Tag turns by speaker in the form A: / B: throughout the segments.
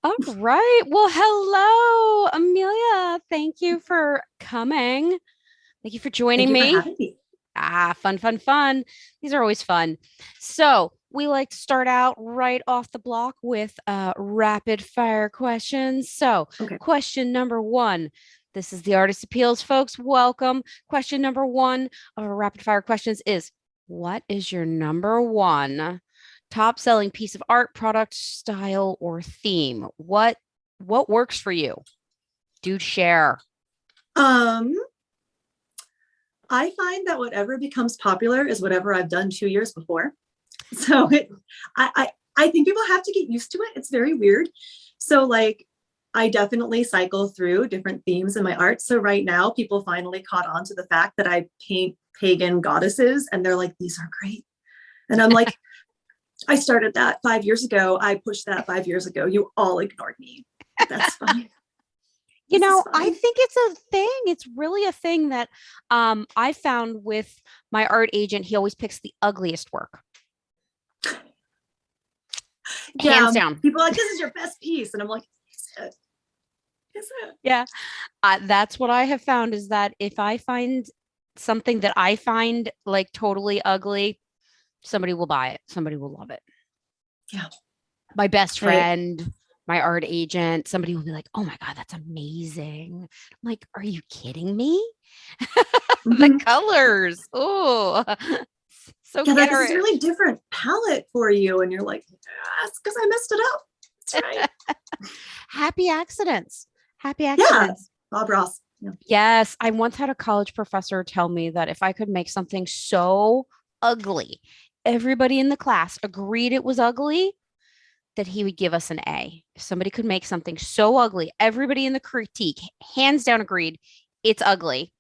A: All right. Well, hello, Amelia. Thank you for coming. Thank you for
B: Thank
A: joining
B: you for
A: me.
B: having me.
A: Fun, fun, fun. These are always fun. So, we like to start out right off the block with rapid fire questions. So,
B: Okay.
A: question number one. This is the Artist Appeals, folks. Welcome. Question number one of our rapid fire questions is, what is your number one top selling piece of art, product, style, or theme? What works for you? Do share.
B: Um, I find that whatever becomes popular is whatever I've done 2 years before. So I think people have to get used to it. It's very weird. So like I definitely cycle through different themes in my art. So right now people finally caught on to the fact that I paint pagan goddesses and they're like, these are great. And I'm like, I started that 5 years ago. I pushed that 5 years ago. You all ignored me. That's fine.
A: You
B: This is
A: know, I
B: fine.
A: think it's a thing. It's really a thing that I found with my art agent. He always picks the ugliest work,
B: Yeah,
A: hands down.
B: people are like, this is your best piece. And I'm like, is it? Is it?
A: Yeah, that's what I have found is that if I find something that I find like totally ugly, somebody will buy it. Somebody will love it.
B: Yeah.
A: My best
B: I,
A: friend, my art agent, somebody will be like, "Oh my God, that's amazing." I'm like, "Are you kidding me?" The
B: mhm.
A: colors. Oh, so
B: Yeah, like this is a
A: garish.
B: really different palette for you. And you're like, yes, because I messed it up. That's right.
A: Happy accidents. Happy
B: Yeah.
A: accidents.
B: Bob Ross. Yeah.
A: Yes, I once had a college professor tell me that if I could make something so ugly, everybody in the class agreed it was ugly, that he would give us an A. If somebody could make something so ugly, everybody in the critique hands down agreed it's ugly,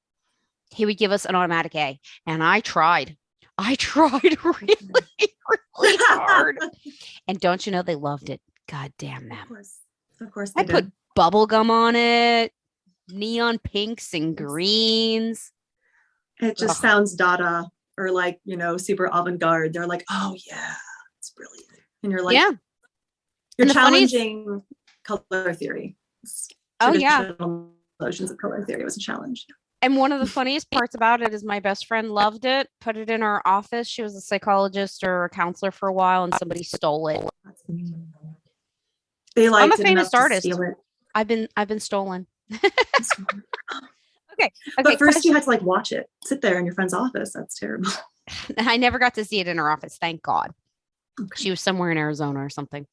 A: he would give us an automatic A. And I tried. I tried really, really hard. And don't you know they loved it? God damn
B: Of
A: them.
B: course. Of course
A: I
B: they
A: put
B: did.
A: bubble gum on it, neon pinks and greens.
B: It just
A: Ugh.
B: sounds Dada or like, super avant garde. They're like, oh, yeah, it's brilliant. And you're like,
A: Yeah.
B: you're
A: And the funniest,
B: challenging color theory.
A: oh yeah.
B: Traditional notions of color theory was a challenge.
A: And one of the funniest parts about it is my best friend loved it, put it in her office. She was a psychologist or a counselor for a while, and somebody stole it.
B: They
A: I'm a
B: liked it
A: famous
B: enough to
A: artist.
B: steal it.
A: I've been stolen. Okay. Okay.
B: But first you
A: Question.
B: had to like watch it, sit there in your friend's office. That's terrible.
A: I never got to see it in her office. Thank God.
B: Okay.
A: She was somewhere in Arizona or something.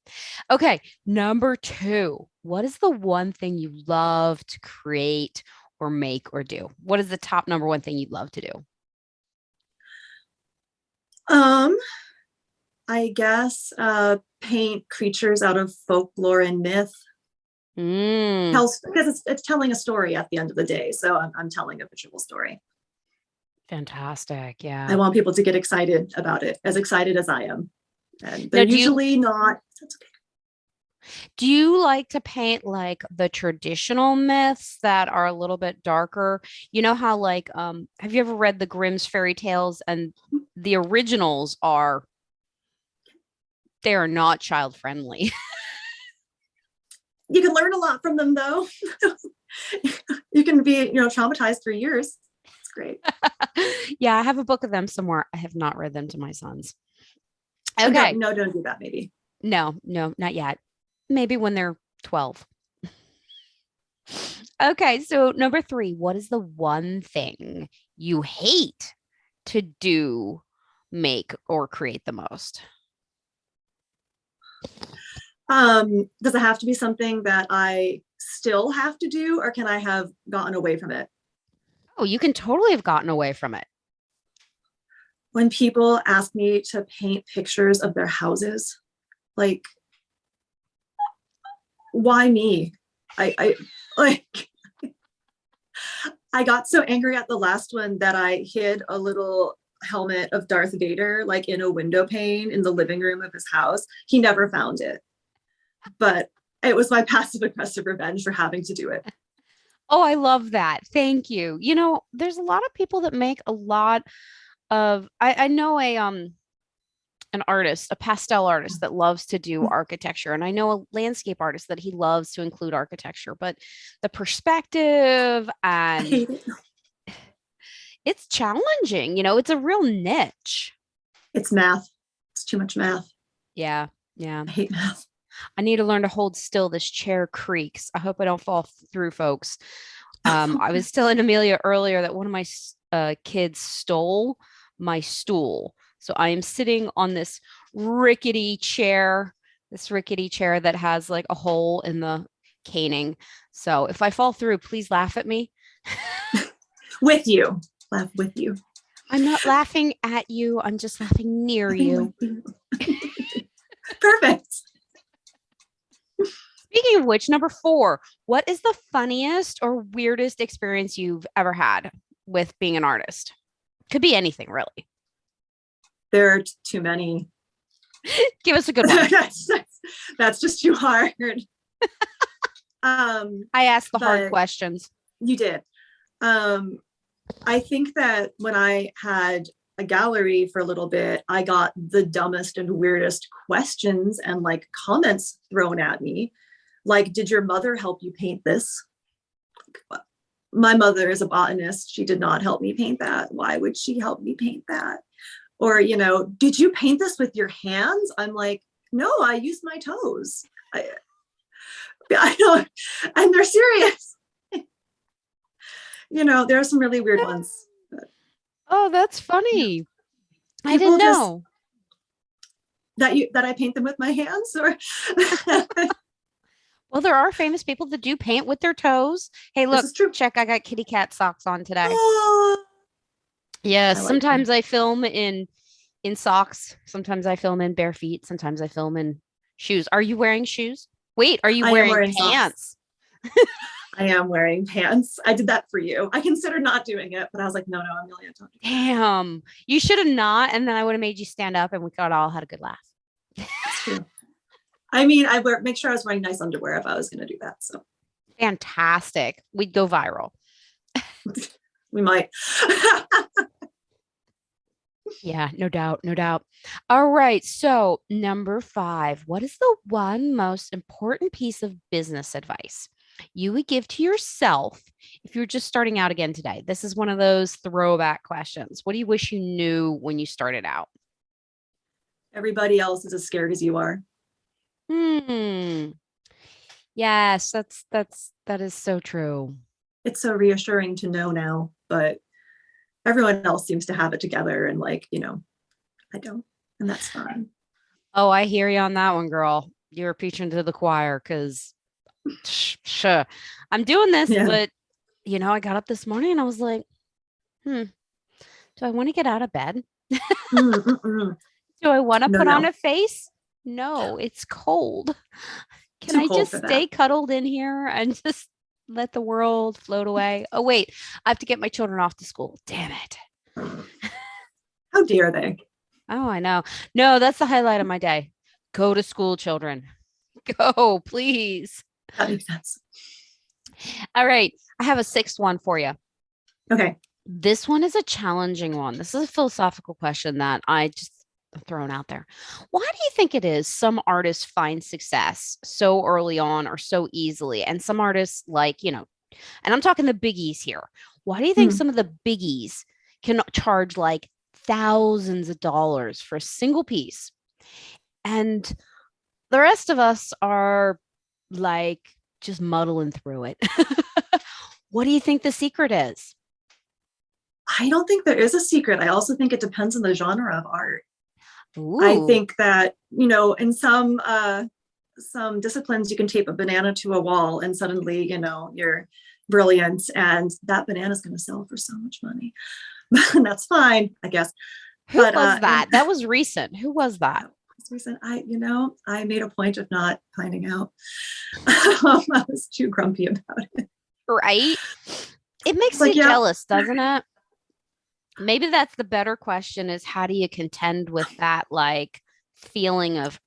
A: Okay. Number two. What is the one thing you love to create or make or do? What is the top number one thing you'd love to do?
B: Um, I guess paint creatures out of folklore and myth.
A: Mm,
B: Tells because it's telling a story at the end of the day. So I'm telling a visual story.
A: fantastic.
B: I
A: Yeah.
B: want people to get excited about it, as excited as I am. And they're
A: Now, do you
B: usually not. That's okay.
A: Do you like to paint like the traditional myths that are a little bit darker? You know how like have you ever read the Grimm's fairy tales and the originals are they are not child friendly.
B: You can learn a lot from them though. You can be, traumatized for years. It's great.
A: Yeah, I have a book of them somewhere. I have not read them to my sons.
B: And
A: Okay.
B: don't do that maybe.
A: No, no, not yet. Maybe when they're 12. Okay, so number 3, what is the one thing you hate to do, make, or create the most?
B: Does it have to be something that I still have to do, or can I have gotten away from it?
A: Oh, you can totally have gotten away from it.
B: When people ask me to paint pictures of their houses, like, why me? I like I got so angry at the last one that I hid a little helmet of Darth Vader like in a window pane in the living room of his house. He never found it, but it was my passive aggressive revenge for having to do it.
A: Oh, I love that. Thank you. You know, there's a lot of people that make a lot of I know an artist, a pastel artist that loves to do architecture. And I know a landscape artist that he loves to include architecture, but the perspective
B: I
A: and
B: hate it.
A: it's challenging, it's a real niche.
B: It's math. It's too much math.
A: Yeah. Yeah.
B: I hate math.
A: I need to learn to hold still. This chair creaks. I hope I don't fall through, folks. I was telling Amelia earlier that one of my kids stole my stool. So I am sitting on this rickety chair that has like a hole in the caning. So if I fall through, please laugh at me.
B: With you. Laugh with you.
A: I'm not laughing at you. I'm just laughing near you.
B: Perfect.
A: Speaking of which, number 4, what is the funniest or weirdest experience you've ever had with being an artist? Could be anything, really.
B: There are too many.
A: Give us a good one.
B: That's just too hard.
A: I asked the hard questions.
B: You did. I think that when I had a gallery for a little bit, I got the dumbest and weirdest questions and like comments thrown at me. Like, did your mother help you paint this? My mother is a botanist. She did not help me paint that. Why would she help me paint that? Or, did you paint this with your hands? I'm like, no, I used my toes. I don't, and they're serious. There are some really weird ones.
A: Oh, that's funny. I didn't know
B: that I paint them with my hands. Or
A: well, there are famous people that do paint with their toes. Hey, look, check, I got kitty cat socks on today. Oh, yes, sometimes I film in socks. Sometimes I film in bare feet. Sometimes I film in shoes. Are you wearing shoes? Wait, are you wearing pants?
B: I am wearing pants. I did that for you. I considered not doing it, but I was like, no, Amelia, don't do that.
A: Damn, you should have not. And then I would have made you stand up and we could all had a good laugh.
B: That's true. I mean, make sure I was wearing nice underwear if I was going to do that. So
A: fantastic. We'd go viral.
B: We might.
A: Yeah, no doubt. No doubt. All right. So number 5, what is the one most important piece of business advice you would give to yourself if you're just starting out again today? This is one of those throwback questions. What do you wish you knew when you started out?
B: Everybody else is as scared as you are.
A: Yes, that is so true.
B: It's so reassuring to know now, but everyone else seems to have it together, and I don't, and that's fine.
A: Oh, I hear you on that one, girl. You're preaching to the choir, because sure, I'm doing this, but I got up this morning and I was like, do I want to get out of bed? Do I want to put on a face? No, it's cold. Can I just stay cuddled in here and just let the world float away? Oh, wait, I have to get my children off to school. Damn it.
B: How dare they?
A: Oh, I know. No, that's the highlight of my day. Go to school, children. Go, please.
B: That makes sense.
A: All right. I have a 6th one for you.
B: Okay.
A: This one is a challenging one. This is a philosophical question that I just thrown out there. Why do you think it is some artists find success so early on or so easily? And some artists and I'm talking the biggies here. Why do you think some of the biggies can charge like thousands of dollars for a single piece? And the rest of us are like just muddling through it. What do you think the secret is?
B: I don't think there is a secret. I also think it depends on the genre of art.
A: Ooh.
B: I think that, in some disciplines, you can tape a banana to a wall and suddenly, you're brilliant, and that banana is going to sell for so much money. That's fine, I guess.
A: Who was that? That was recent. Who was that?
B: Recent. I made a point of not finding out. I was too grumpy about it.
A: Right? It makes you jealous, doesn't it? Maybe that's the better question, is how do you contend with that feeling of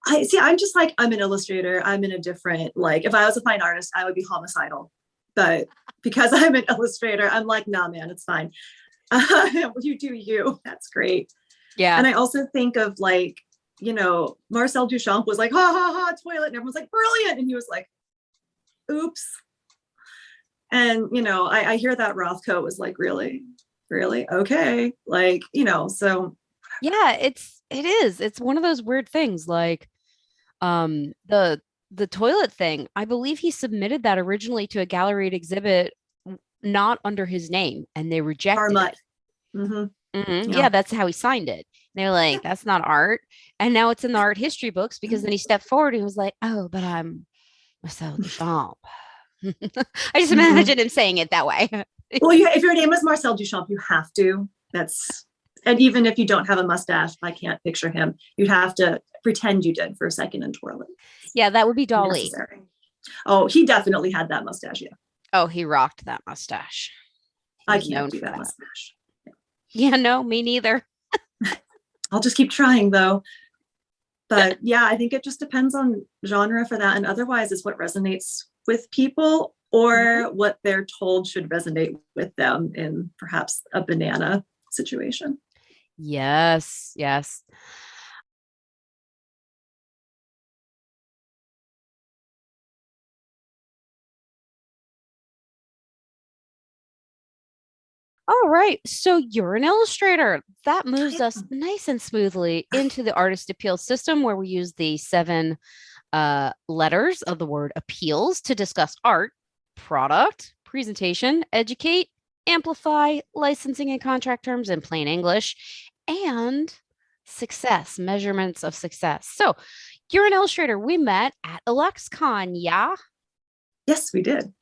B: I'm just like, I'm an illustrator. I'm in a different, if I was a fine artist, I would be homicidal. But because I'm an illustrator, I'm like, nah, man, it's fine. You do you. That's great.
A: Yeah.
B: And I also think of like, Marcel Duchamp was like, ha ha ha, toilet. And everyone's like, brilliant. And he was like, oops. And, I hear that Rothko was like, really, really? Okay. Like, so.
A: Yeah, it is. It's one of those weird things like the toilet thing. I believe he submitted that originally to a gallery to exhibit not under his name and they rejected
B: Harmut.
A: it.
B: Mm-hmm.
A: Yeah,
B: Yeah.
A: that's how he signed it. They're like, that's not art. And now it's in the art history books because then he stepped forward and was like, oh, but I'm Marcel Duchamp. I just
B: Mm-mm.
A: imagine him saying it that way.
B: Well, if your name is Marcel Duchamp, you have to. And even if you don't have a mustache, I can't picture him. You'd have to pretend you did for a second and twirl it.
A: Yeah, that would be Dolly.
B: Necessary. Oh, he definitely had that mustache. Yeah.
A: Oh, he rocked that mustache.
B: I
A: He's
B: can't
A: known
B: do
A: for
B: that
A: that.
B: mustache.
A: Yeah, no, me neither.
B: I'll just keep trying though. But yeah, I think it just depends on genre for that. And otherwise, it's what resonates with people or what they're told should resonate with them in perhaps a banana situation.
A: Yes, yes. All right. So you're an illustrator. That moves us nice and smoothly into the artist appeal system where we use the seven letters of the word appeals to discuss art, product, presentation, educate, amplify, licensing and contract terms in plain English, and success, measurements of success. So you're an illustrator. We met at AlexCon, yeah?
B: Yes, we did.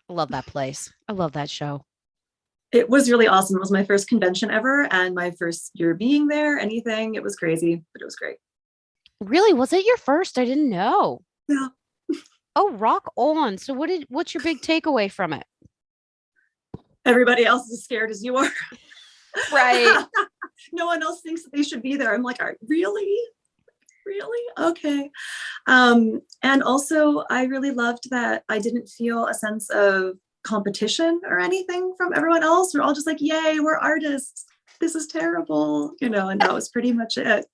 A: I love that place. I love that show.
B: It was really awesome. It was my first convention ever and my first year being there. Anything. It was crazy, but it was great.
A: Really? Was it your first? I didn't know.
B: Yeah.
A: Oh, rock on. So what's your big takeaway from it?
B: Everybody else is as scared as you are.
A: Right.
B: No one else thinks that they should be there. I'm like, really? Really? Okay. And also I really loved that I didn't feel a sense of competition or anything from everyone else. We're all just like, yay, we're artists. This is terrible, and that was pretty much it.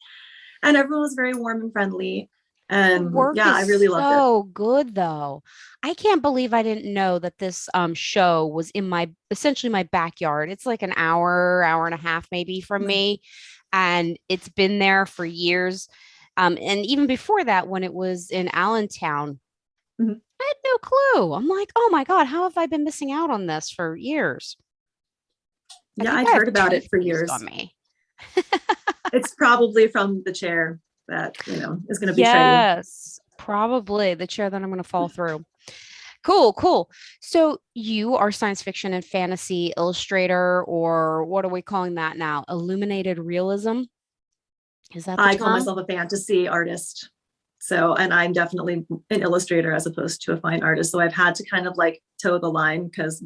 B: And everyone was very warm and friendly.
A: The
B: And
A: work
B: yeah,
A: is
B: I really loved it.
A: so good though. I can't believe I didn't know that this show was in my essentially my backyard. It's like an hour and a half maybe from me. And it's been there for years. And even before that, when it was in Allentown,
B: Mhm.
A: I had no clue. I'm like, oh my God, how have I been missing out on this for years? I
B: Yeah,
A: think
B: I'd
A: I have
B: heard about it for
A: toothpaste on
B: years.
A: me.
B: It's probably from the chair that, is going to betray you.
A: Yes, probably the chair that I'm going to fall through. Cool, cool. So you are science fiction and fantasy illustrator, or what are we calling that now? Illuminated realism? Is that the
B: I call
A: term?
B: myself a fantasy artist. So, and I'm definitely an illustrator as opposed to a fine artist. So I've had to kind of like toe the line because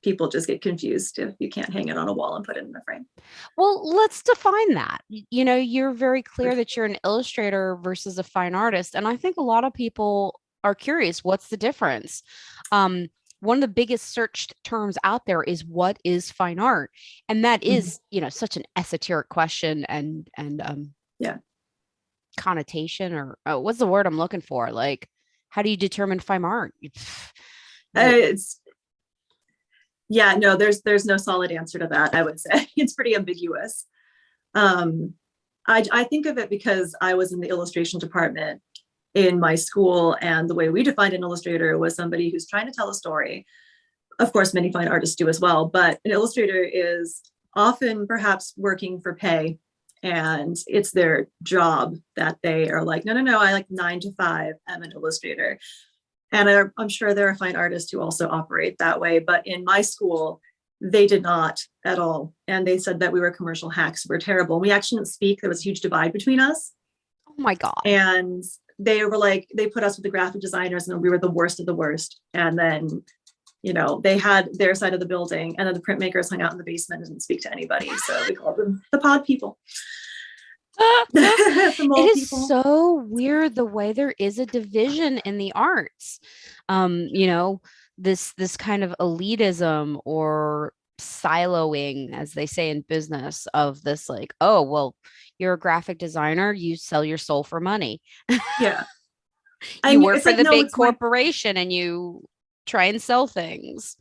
B: people just get confused if you can't hang it on a wall and put it in a frame.
A: Well, let's define that. You're very clear that you're an illustrator versus a fine artist. And I think a lot of people are curious, what's the difference? Um, one of the biggest searched terms out there is what is fine art? And that
B: Mhm.
A: is, such an esoteric question and
B: Yeah.
A: connotation or what's the word I'm looking for? Like, how do you determine fine art?
B: It's yeah, no, there's no solid answer to that. I would say it's pretty ambiguous. Um, I think of it because I was in the illustration department in my school, and the way we defined an illustrator was somebody who's trying to tell a story. Of course, many fine artists do as well, but an illustrator is often perhaps working for pay, and it's their job that they are like, no, no, no, I like 9 to 5, I'm an illustrator. And I'm sure there are fine artists who also operate that way. But in my school, they did not at all. And they said that we were commercial hacks. We're terrible. We actually didn't speak. There was a huge divide between us.
A: Oh my God.
B: And they were like, they put us with the graphic designers and we were the worst of the worst. And then, they had their side of the building and then the printmakers hung out in the basement and didn't speak to anybody. So we called them the pod people. The
A: It
B: mole
A: is
B: people.
A: so weird the way there is a division in the arts. Um, you know, this kind of elitism or siloing, as they say in business, of this like, oh, well, you're a graphic designer, you sell your soul for money.
B: Yeah.
A: You
B: And
A: work
B: it's
A: for
B: like,
A: the
B: no,
A: big
B: it's my,
A: corporation and you try and sell things.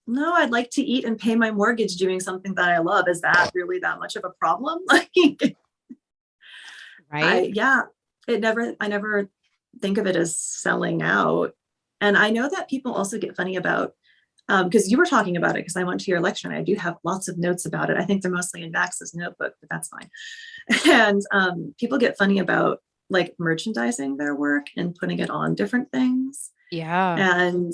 B: no, I'd like to eat and pay my mortgage doing something that I love. Is that really that much of a problem? Like,
A: Right?
B: yeah, I never think of it as selling out. And I know that people also get funny about, because you were talking about it, because I went to your lecture and I do have lots of notes about it. I think they're mostly in Max's notebook, but that's fine. And people get funny about like merchandising their work and putting it on different things.
A: Yeah.
B: And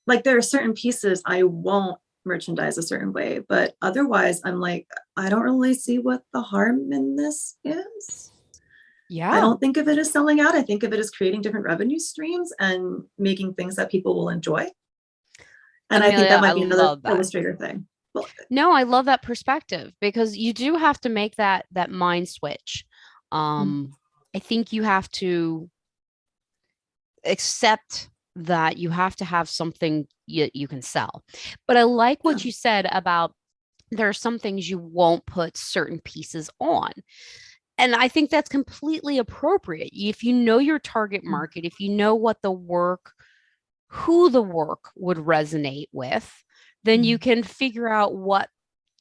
B: like there are certain pieces I won't merchandise a certain way, but otherwise I'm like, I don't really see what the harm in this is. I
A: Yeah.
B: don't think of it as selling out. I think of it as creating different revenue streams and making things that people will enjoy. And I think
A: Amelia,
B: that
A: I
B: might be another
A: love that.
B: illustrator thing. Well,
A: No, I love that perspective because you do have to make that mind switch. Um, I think you have to accept that you have to have something you can sell. But I like
B: yeah.
A: what you said about there are some things you won't put certain pieces on. And I think that's completely appropriate. If you know your target market, if you know what the work, who the work would resonate with, then you can figure out what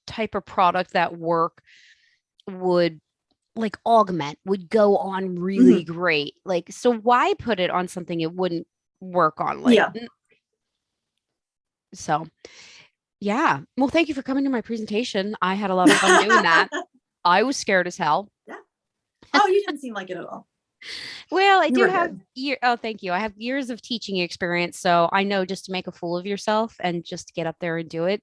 A: type of product that work would like augment, would go on really
B: Mhm.
A: great. Like, so why put it on something it wouldn't work on? Like,
B: Yeah.
A: so yeah. Well, thank you for coming to my presentation. I had a lot of fun doing that. I was scared as hell.
B: Yeah. Oh, you didn't seem like it at all.
A: Well, I
B: You
A: do
B: were
A: have
B: good.
A: oh, thank you. I have years of teaching experience, so I know just to make a fool of yourself and just to get up there and do it.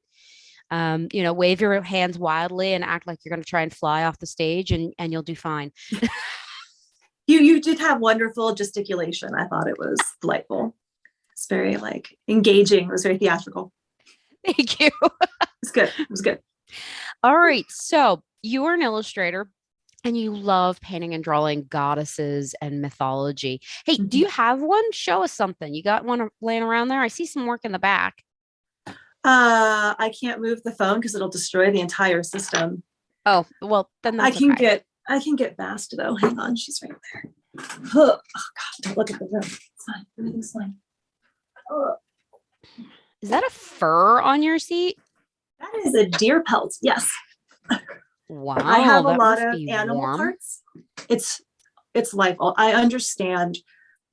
A: Wave your hands wildly and act like you're going to try and fly off the stage, and you'll do fine.
B: You did have wonderful gesticulation. I thought it was delightful. It's very like engaging. It was very theatrical.
A: Thank you.
B: It's good. It was good.
A: All right. So you are an illustrator and you love painting and drawing goddesses and mythology. Hey, do
B: Mhm.
A: you have one? Show us something. You got one laying around there? I see some work in the back.
B: I can't move the phone because it'll destroy the entire system.
A: Oh, well, then
B: I
A: that's
B: can
A: okay.
B: get I can get fast though. Hang on, she's right there. Oh, God, don't look at the room. It's fine. Everything's fine. Oh,
A: Is that a fur on your seat?
B: that is a deer pelt. Yes. I
A: Wow,
B: have a
A: that
B: lot
A: must
B: of
A: be
B: animal
A: warm.
B: parts. It's life. I understand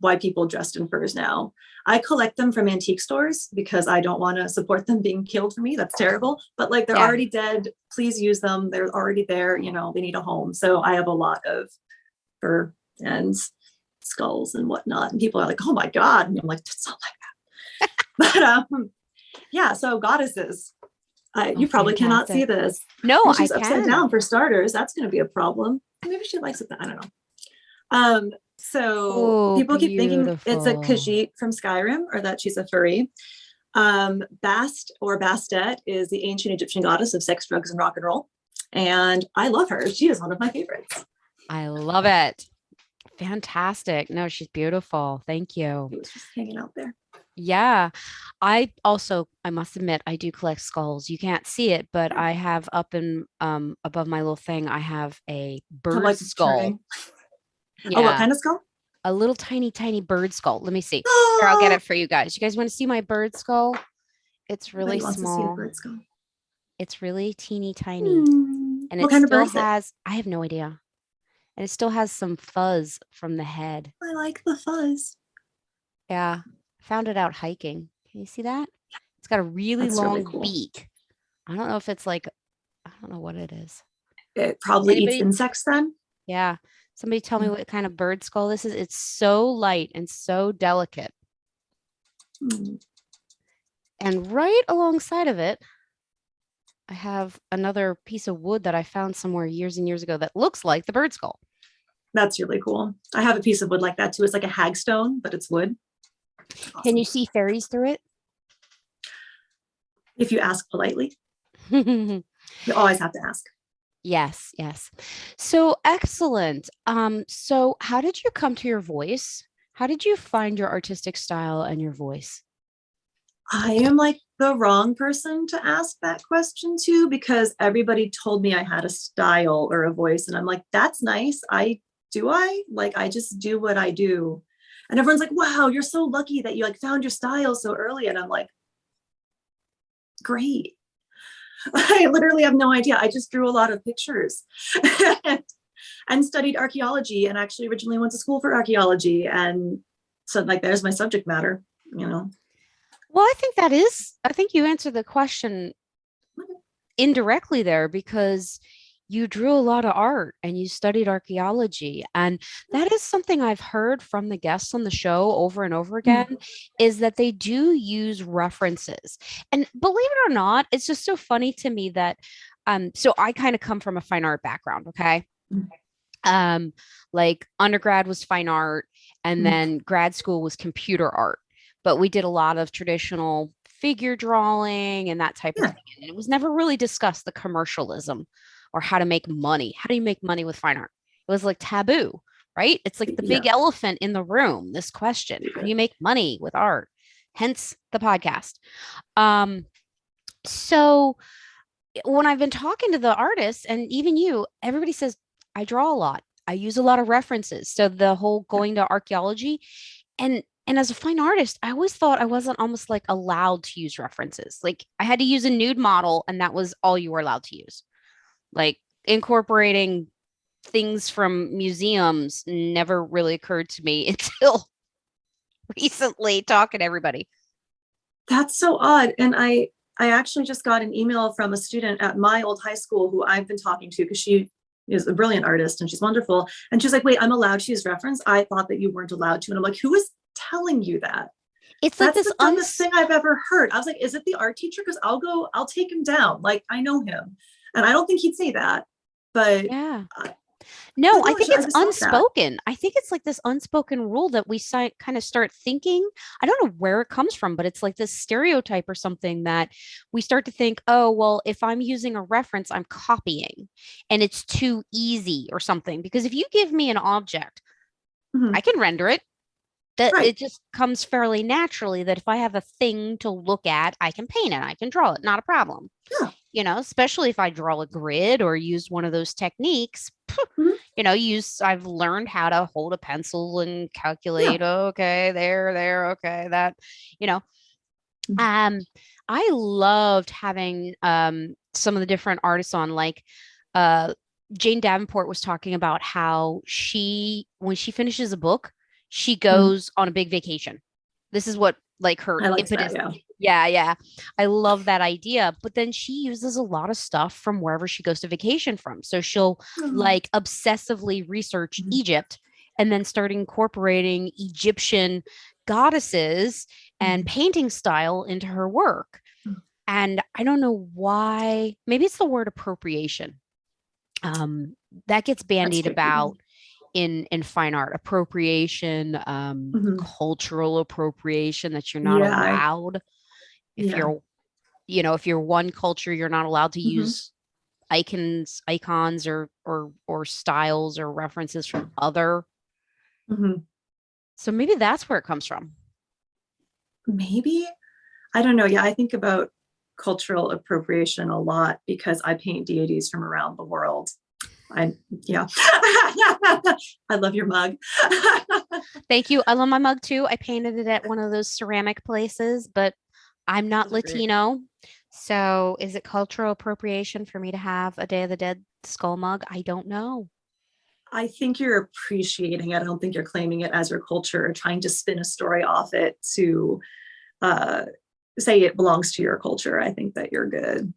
B: why people dressed in furs now. I collect them from antique stores because I don't want to support them being killed for me. That's terrible. But like they're
A: Yeah.
B: already dead. Please use them. They're already there. They need a home. So I have a lot of fur and skulls and whatnot. And people are like, oh my God. And I'm like, it's not like that. But yeah, so goddesses.
A: Oh,
B: You probably cannot see
A: fantastic.
B: this.
A: No,
B: Well,
A: I
B: she's upside
A: can.
B: down for starters. That's going to be a problem. Maybe she likes it. I don't know. So
A: Oh,
B: people keep thinking it's a
A: beautiful.
B: Khajiit from Skyrim or that she's a furry. Bast or Bastet is the ancient Egyptian goddess of sex, drugs, and rock and roll. And I love her. She is one of my favorites.
A: I love it. Fantastic. No, she's beautiful. Thank you.
B: She was just hanging out there.
A: Yeah. I must admit, I do collect skulls. You can't see it, but I have up in above my little thing, I have a
B: I'm
A: bird
B: like
A: skull.
B: turning. Oh, what
A: Yeah.
B: kind of skull?
A: A little tiny, tiny bird skull. Let me see. Here, I'll get
B: Oh,
A: it for you guys. You guys want to see my bird skull? It's really
B: everybody wants to see a
A: small.
B: bird skull.
A: It's really teeny tiny. And
B: What
A: it
B: kind of
A: still
B: bird is it?
A: has, I have no idea. And it still has some fuzz from the head.
B: I like the fuzz.
A: Yeah. Found it out hiking. Can you see that? It's got a really
B: That's really
A: long
B: cool.
A: beak. I don't know if it's like, I don't know what it is.
B: It probably eats
A: Anybody?
B: insects then.
A: Yeah. Somebody tell me
B: Mm.
A: what kind of bird skull this is. It's so light and so delicate.
B: Mm.
A: And right alongside of it, I have another piece of wood that I found somewhere years and years ago that looks like the bird skull.
B: That's really cool. I have a piece of wood like that too. It's like a hagstone, but it's wood.
A: Awesome. Can
B: Awesome.
A: you see fairies through it?
B: If you ask politely, you always have to ask.
A: Yes, yes. So excellent. So how did you come to your voice? How did you find your artistic style and your voice?
B: I am like the wrong person to ask that question to, because everybody told me I had a style or a voice. And I'm like, that's nice. I just do what I do. And everyone's like, wow, you're so lucky that you like found your style so early. And I'm like, great. I literally have no idea. I just drew a lot of pictures and studied archaeology, and actually originally went to school for archaeology. And so like, there's my subject matter, you know.
A: Well, I think you answered the question indirectly there, because you drew a lot of art and you studied archaeology. And that is something I've heard from the guests on the show over and over again, is that they do use references. And believe it or not, it's just so funny to me that so I kind of come from a fine art background, okay? Um, like undergrad was fine art, and then grad school was computer art. But we did a lot of traditional figure drawing and that type of
B: Yeah.
A: thing. And it was never really discussed the commercialism or how to make money. How do you make money with fine art? It was like taboo, right? It's like the big
B: Yeah.
A: elephant in the room, this question. How do you make money with art? Hence the podcast. So when I've been talking to the artists and even you, everybody says, I draw a lot. I use a lot of references. So the whole going to archaeology, and as a fine artist, I always thought I wasn't almost like allowed to use references. Like I had to use a nude model and that was all you were allowed to use. Like incorporating things from museums never really occurred to me until recently talking to everybody.
B: That's so odd. And I actually just got an email from a student at my old high school who I've been talking to, because she is a brilliant artist and she's wonderful. And she's like, wait, I'm allowed to use reference? I thought that you weren't allowed to. And I'm like, who is telling you that?
A: It's like
B: That's
A: this
B: the dumbest thing I've ever heard. I was like, is it the art teacher? Because I'll take him down. Like, I know him. And I don't think he'd say that. But
A: yeah.
B: uh,
A: No, I think
B: I
A: it's
B: just love that.
A: unspoken. I think it's like this unspoken rule that we kind of start thinking. I don't know where it comes from, but it's like this stereotype or something that we start to think, oh, well, if I'm using a reference, I'm copying and it's too easy or something. Because if you give me an object, I
B: Mhm.
A: can render it. That
B: Right.
A: it just comes fairly naturally that if I have a thing to look at, I can paint it, I can draw it, not a problem.
B: Yeah.
A: Especially if I draw a grid or use one of those techniques,
B: Mhm.
A: I've learned how to hold a pencil and
B: Yeah.
A: calculate, okay, there, okay, that, you know.
B: Mhm.
A: Um, I loved having some of the different artists on, like uh Jane Davenport was talking about how when she finishes a book, she
B: Mhm.
A: goes on a big vacation. This is what like her
B: I liked that.
A: impetus.
B: Yeah.
A: Yeah, yeah. I love that idea. But then she uses a lot of stuff from wherever she goes to vacation from. So she'll
B: Oh.
A: like obsessively research
B: Mhm.
A: Egypt and then start incorporating Egyptian goddesses and
B: Mhm.
A: painting style into her work. And I don't know why, maybe it's the word appropriation. That gets
B: That's
A: bandied
B: tricky.
A: about in fine art. Appropriation,
B: Mhm.
A: cultural appropriation, that you're not
B: Yeah.
A: allowed. If
B: Yeah.
A: if you're one culture, you're not allowed to
B: Mhm.
A: use icons or styles or references from other.
B: Mhm.
A: So maybe that's where it comes from.
B: Maybe. I don't know. Yeah, I think about cultural appropriation a lot because I paint deities from around the world. I yeah. I love your mug.
A: Thank you. I love my mug too. I painted it at one of those ceramic places, but I'm not
B: Those are great.
A: Latino. So is it cultural appropriation for me to have a Day of the Dead skull mug? I don't know.
B: I think you're appreciating it. I don't think you're claiming it as your culture or trying to spin a story off it to uh, say it belongs to your culture. I think that you're good.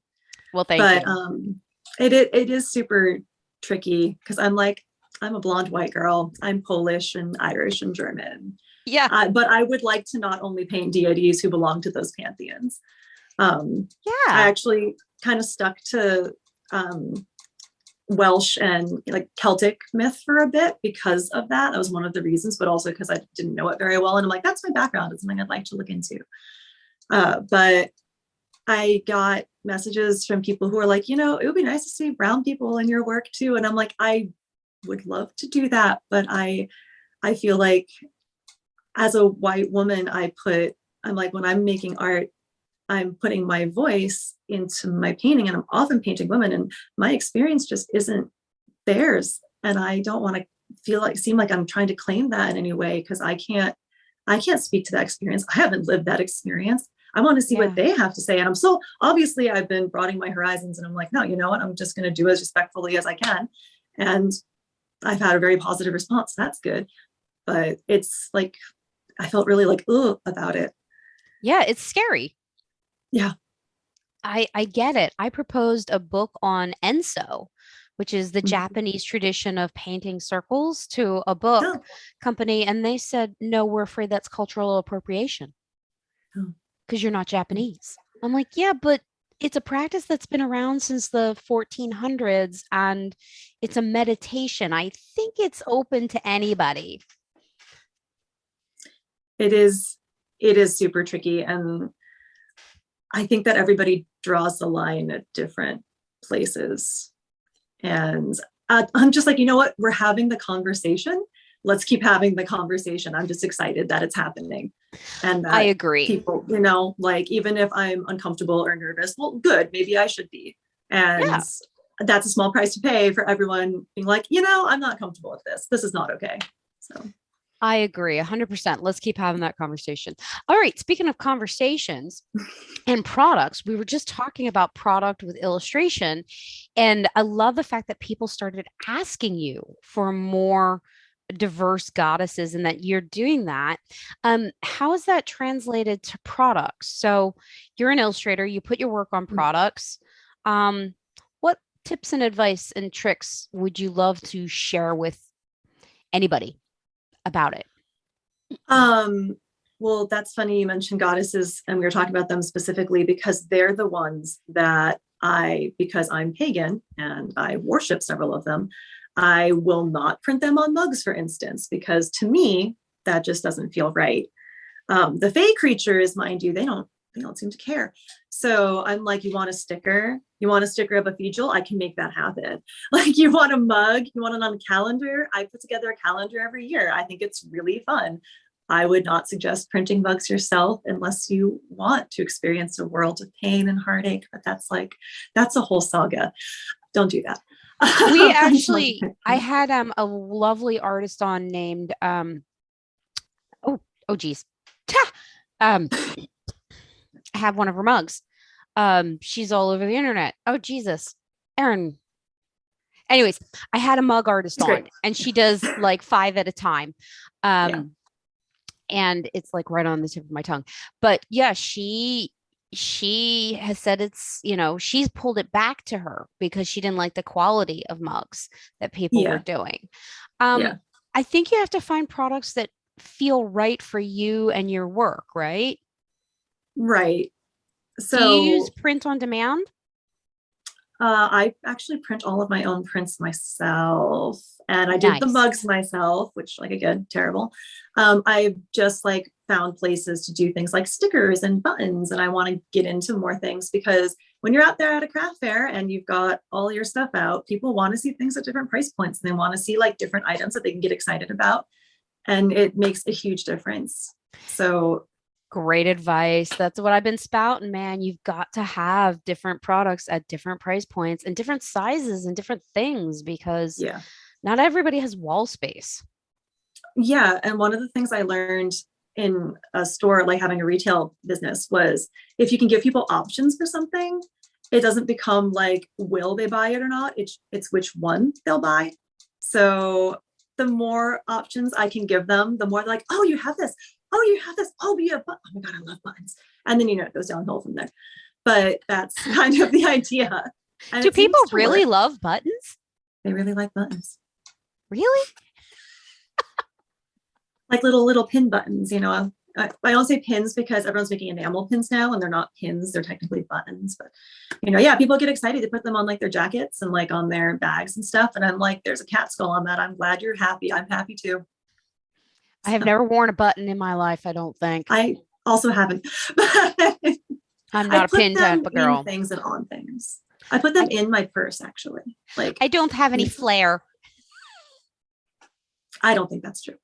A: Well, thank
B: But
A: you.
B: it is super tricky because I'm a blonde white girl. I'm Polish and Irish and German.
A: Yeah.
B: But I would like to not only paint deities who belong to those pantheons. I
A: Yeah.
B: actually kind of stuck to Welsh and like Celtic myth for a bit because of that. That was one of the reasons, but also because I didn't know it very well. And I'm like, that's my background. It's something I'd like to look into. But I got messages from people who are like, it would be nice to see brown people in your work too. And I'm like, I would love to do that, but I feel like as a white woman, I'm like, when I'm making art, I'm putting my voice into my painting, and I'm often painting women, and my experience just isn't theirs. And I don't want to seem like I'm trying to claim that in any way, because I can't speak to that experience. I haven't lived that experience. I want to see what they have to say. And I'm so obviously I've been broadening my horizons, and I'm like, no, you know what? I'm just going to do as respectfully as I can. And I've had a very positive response. That's good. But it's like, I felt really like, ugh, about it.
A: Yeah, it's scary.
B: Yeah.
A: I get it. I proposed a book on Enso, which is the Japanese tradition of painting circles, to a book
B: Oh.
A: company, and they said, no, we're afraid that's cultural appropriation
B: Oh.
A: because you're not Japanese. I'm like, yeah, but it's a practice that's been around since the 1400s, and it's a meditation. I think it's open to anybody.
B: It is super tricky. And I think that everybody draws the line at different places. And I'm just like, you know what? We're having the conversation. Let's keep having the conversation. I'm just excited that it's happening. And
A: I
B: that
A: agree.
B: people, you know, like, even if I'm uncomfortable or nervous, well, good, maybe I should be. And
A: Yeah.
B: that's a small price to pay for everyone being like, you know, I'm not comfortable with this. This is not okay. So
A: I agree 100%. Let's keep having that conversation. All right. Speaking of conversations and products, we were just talking about product with illustration. And I love the fact that people started asking you for more diverse goddesses and that you're doing that. How is that translated to products? So you're an illustrator, you put your work on products. What tips and advice and tricks would you love to share with anybody about it?
B: well, that's funny you mentioned goddesses, and we were talking about them specifically because they're the ones that because I'm pagan and I worship several of them, I will not print them on mugs, for instance, because to me that just doesn't feel right. The Fey creatures, mind you, they don't seem to care. So I'm like, you want a sticker? You want a sticker of a feudal? I can make that happen. Like, you want a mug? You want it on a calendar? I put together a calendar every year. I think it's really fun. I would not suggest printing mugs yourself unless you want to experience a world of pain and heartache. But that's a whole saga. Don't do that.
A: We actually, I had a lovely artist on named oh geez. Um I have one of her mugs. She's all over the internet. Oh Jesus. Erin. Anyways, I had a mug artist on and she does like 5 at a time.
B: Yeah.
A: And it's like right on the tip of my tongue. But yeah, she has said it's, she's pulled it back to her because she didn't like the quality of mugs that people were doing.
B: Yeah.
A: I think you have to find products that feel right for you and your work, right?
B: Right. So
A: do you use print on demand?
B: I actually print all of my own prints myself, and I did the
A: Nice.
B: mugs myself, which, like, again, terrible. I've just like found places to do things like stickers and buttons, and I want to get into more things because when you're out there at a craft fair and you've got all your stuff out, people want to see things at different price points, and they want to see like different items that they can get excited about, and it makes a huge difference. So
A: great advice. That's what I've been spouting, man. You've got to have different products at different price points and different sizes and different things because
B: yeah.
A: not everybody has wall space.
B: Yeah. And one of the things I learned in a store, like having a retail business, was if you can give people options for something, it doesn't become like, will they buy it or not? It's which one they'll buy. So the more options I can give them, the more they're like, oh, you have this. Oh, you have this. Oh, we have, oh my God, I love buttons. And then, it goes downhill from there. But that's kind of the idea. And
A: do people really love buttons?
B: They really like buttons.
A: Really?
B: Like little pin buttons, I don't say pins because everyone's making enamel pins now and they're not pins, they're technically buttons. But yeah, people get excited to put them on like their jackets and like on their bags and stuff. And I'm like, there's a cat skull on that. I'm glad you're happy. I'm happy too.
A: I have never worn a button in my life, I don't think.
B: I also haven't.
A: I'm not a pin type of girl.
B: Things and on things. I put them in my purse, actually. Like,
A: I don't have any flair.
B: I don't think that's true.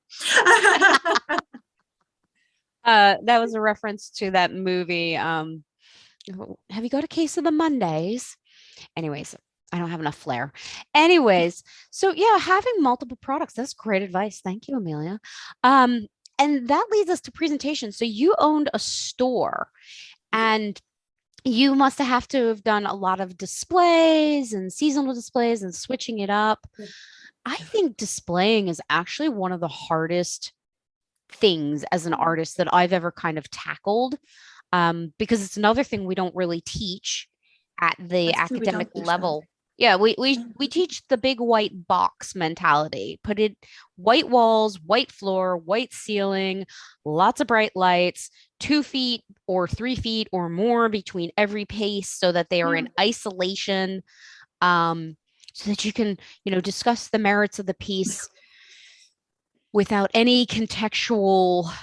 A: That was a reference to that movie, Oh, have you got a case of the Mondays? Anyways, I don't have enough flair. Anyways, so yeah, having multiple products, that's great advice. Thank you, Amelia. Um, and that leads us to presentation. So you owned a store and you must have to have done a lot of displays and seasonal displays and switching it up. I think displaying is actually one of the hardest things as an artist that I've ever kind of tackled, because it's another thing we don't really teach at the
B: That's true. We
A: academic
B: don't teach that.
A: level. Yeah, we teach the big white box mentality. Put it white walls, white floor, white ceiling, lots of bright lights, 2 feet or 3 feet or more between every piece so that they are
B: Yeah.
A: in isolation. So that you can, discuss the merits of the piece without any contextual
B: It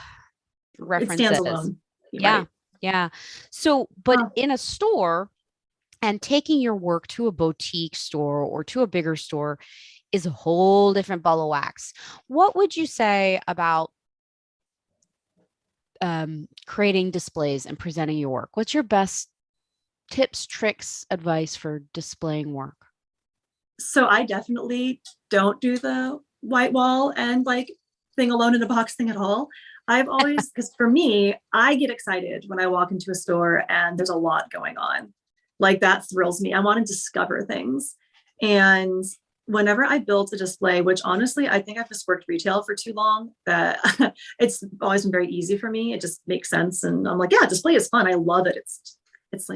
B: stands
A: references.
B: alone. You're
A: Yeah.
B: right.
A: Yeah. So, but
B: Huh.
A: in a store and taking your work to a boutique store or to a bigger store is a whole different ball of wax. What would you say about creating displays and presenting your work? What's your best tips, tricks, advice for displaying work?
B: So I definitely don't do the white wall and like thing alone in a box thing at all. I've always, because for me, I get excited when I walk into a store and there's a lot going on. Like that thrills me. I want to discover things. And whenever I built a display, which honestly, I think I've just worked retail for too long, that it's always been very easy for me. It just makes sense. And I'm like, yeah, display is fun. I love it. It's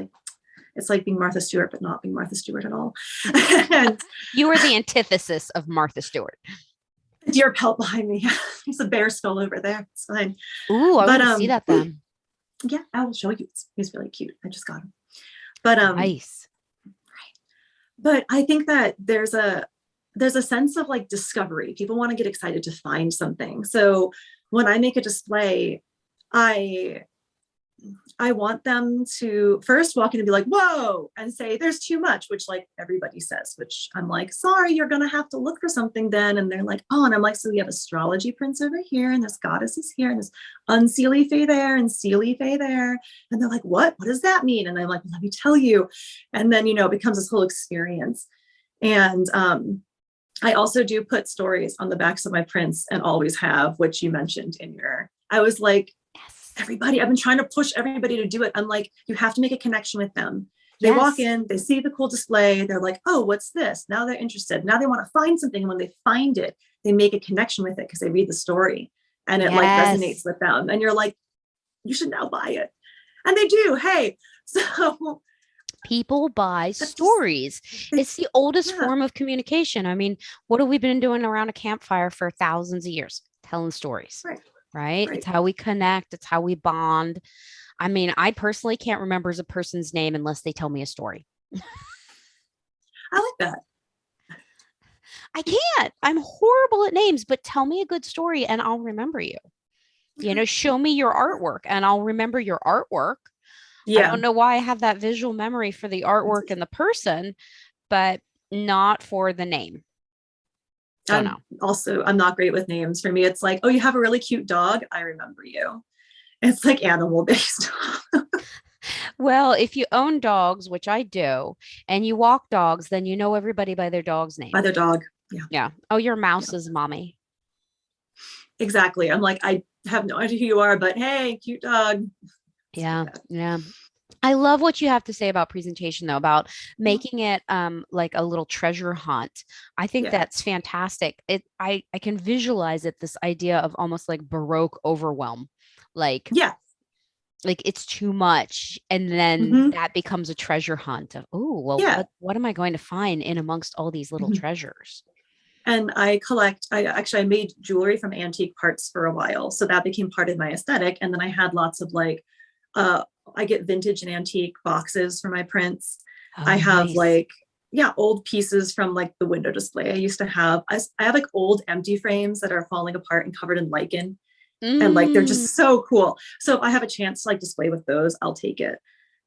B: like being Martha Stewart, but not being Martha Stewart at all. And
A: You are the antithesis of Martha Stewart.
B: deer pelt behind me. There's a bear skull over there. It's fine.
A: Ooh, I
B: But
A: want to see that then.
B: yeah, I will show you. He's really cute. I just got him. But
A: Nice.
B: but I think that there's a sense of like discovery. People want to get excited to find something. So when I make a display, I I want them to first walk in and be like, whoa, and say, there's too much, which like everybody says, which I'm like, sorry, you're going to have to look for something then. And they're like, oh, and I'm like, so we have astrology prints over here, and there's goddesses here, and there's unseelie fae there, and seelie fae there. And they're like, what does that mean? And I'm like, let me tell you. And then, it becomes this whole experience. And I also do put stories on the backs of my prints and always have, which you mentioned in I was like,
A: Yes.
B: everybody, I've been trying to push everybody to do it. I'm like, you have to make a connection with them. They
A: Yes.
B: walk in, they see the cool display. They're like, oh, what's this? Now they're interested. Now they want to find something. And when they find it, they make a connection with it because they read the story and it like resonates with them. And you're like, you should now buy it. And they do. Hey, so
A: people buy stories. It's the oldest form of communication. I mean, what have we been doing around a campfire for thousands of years? Telling stories, right? It's how we connect. It's how we bond. I mean, I personally can't remember a person's name unless they tell me a story.
B: I like that.
A: I can't. I'm horrible at names, but tell me a good story and I'll remember you. Show me your artwork and I'll remember your artwork. I don't know why I have that visual memory for the artwork and the person, but not for the name.
B: I'm not great with names. For me, it's like, oh, you have a really cute dog. I remember you. It's like animal based.
A: Well, if you own dogs, which I do, and you walk dogs, then you know everybody by their dog's name.
B: By their dog. Yeah.
A: Yeah. Oh, your mouse's mommy.
B: Exactly. I'm like, I have no idea who you are, but hey, cute dog.
A: Yeah. Yeah. I love what you have to say about presentation, though, about making it like a little treasure hunt. I think that's fantastic. I can visualize it, this idea of almost like Baroque overwhelm. Like it's too much. And then that becomes a treasure hunt of, oh, well, what am I going to find in amongst all these little treasures?
B: And I made jewelry from antique parts for a while. So that became part of my aesthetic. And then I had lots of like, I get vintage and antique boxes for my prints. I have old pieces from like the window display I used to have. I have like old empty frames that are falling apart and covered in lichen. And like, they're just so cool. So if I have a chance to like display with those, I'll take it.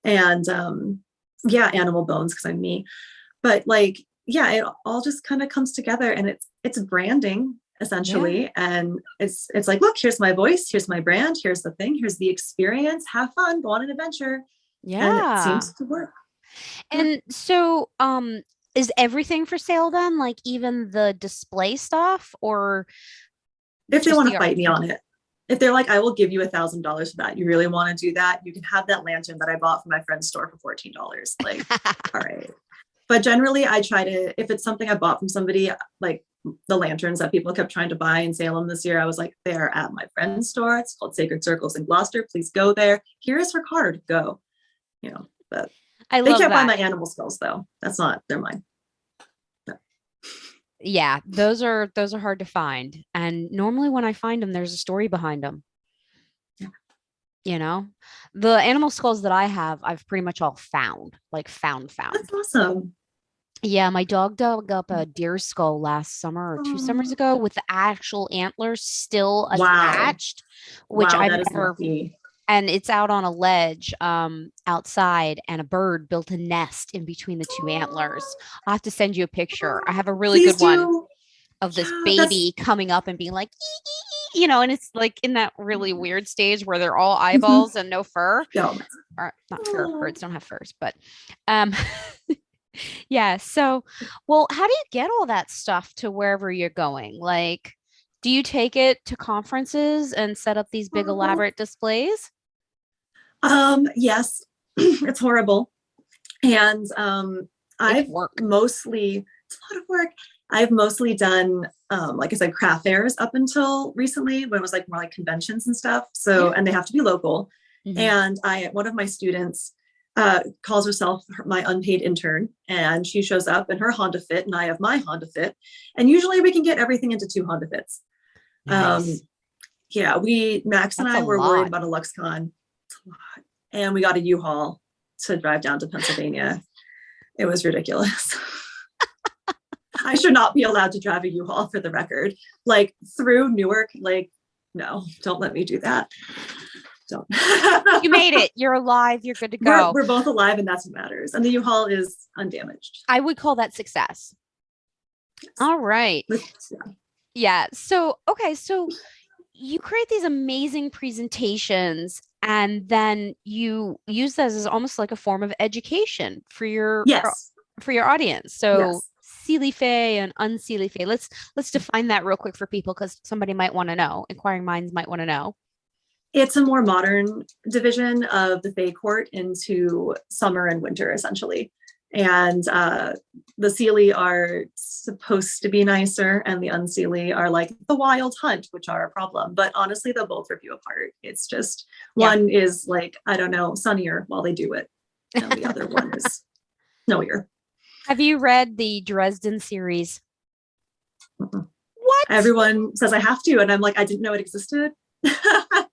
B: And animal bones, because I'm me. But like, it all just kind of comes together, and it's branding essentially. And it's like, look, here's my voice, here's my brand, here's the thing, here's the experience, have fun, go on an adventure. and it
A: Yeah.
B: seems to work. Yeah.
A: And so, is everything for sale then? Like even the display stuff or
B: If they
A: just
B: want
A: the
B: to
A: art?
B: fight me on it. If they're like, I will give you $1,000 for that. You really want to do that? You can have that lantern that I bought from my friend's store for $14. Like, all right. But generally I try to, if it's something I bought from somebody, like the lanterns that people kept trying to buy in Salem this year, I was like, they're at my friend's store. It's called Sacred Circles in Gloucester. Please go there. Here is her card. Go. But
A: I
B: they
A: love
B: can't buy
A: that.
B: my animal skulls though. That's not, they're mine. But,
A: Yeah, those are hard to find. And normally when I find them, there's a story behind them.
B: yeah.
A: You know, the animal skulls that I have, I've pretty much all found, like found.
B: That's awesome.
A: Yeah, my dog dug up a deer skull last summer or 2 summers
B: Oh,
A: ago with the actual antlers still
B: wow.
A: attached, which
B: Wow.
A: I've
B: That is
A: never,
B: lucky.
A: and it's out on a ledge outside, and a bird built a nest in between the two antlers. I'll have to send you a picture. I have a really
B: Please
A: good one
B: do.
A: of this
B: Yeah, that's
A: baby coming up and being like, "Ee, ee, ee," and it's like in that really weird stage where they're all
B: mhm.
A: eyeballs and no fur.
B: Oh,
A: Or not fur,
B: oh.
A: birds don't have furs, but um yeah. So, well, how do you get all that stuff to wherever you're going? Like, do you take it to conferences and set up these big elaborate displays?
B: Yes, it's horrible. And
A: It's
B: I've
A: work.
B: mostly, it's a lot of work. I've mostly done, like I said, craft fairs up until recently when it was like more like conventions and stuff. So,
A: Yeah.
B: and they have to be local.
A: Mhm.
B: And one of my students calls herself my unpaid intern, and she shows up in her Honda Fit, and I have my Honda Fit. And usually we can get everything into 2 Honda Fits. Um,
A: Nice.
B: yeah, Max and
A: That's a
B: I were worried
A: lot.
B: about a LuxCon, and we got a U-Haul to drive down to Pennsylvania. It was ridiculous. I should not be allowed to drive a U-Haul, for the record. Like through Newark, like, no, don't let me do that. Don't.
A: You made it. You're alive. You're good to
B: we're
A: go.
B: we're both alive, and that's what matters. And the U-Haul is undamaged.
A: I would call that success.
B: Yes.
A: All right.
B: Yeah.
A: Yeah. So, okay. So you create these amazing presentations and then you use those as almost like a form of education
B: Yes.
A: for your audience. So
B: Yes.
A: Sealy Fay and Unsealy Fay. Let's define that real quick for people because somebody might want to know. Inquiring minds might want to know.
B: It's a more modern division of the Fae Court into summer and winter, essentially. And the Seelie are supposed to be nicer, and the Unseelie are like the Wild Hunt, which are a problem. But honestly, they'll both rip you apart. It's just
A: Yeah.
B: one is like, I don't know, sunnier while they do it, and the other one is snowier.
A: Have you read the Dresden series?
B: Mm-mm.
A: What?
B: Everyone says I have to, and I'm like, I didn't know it existed. I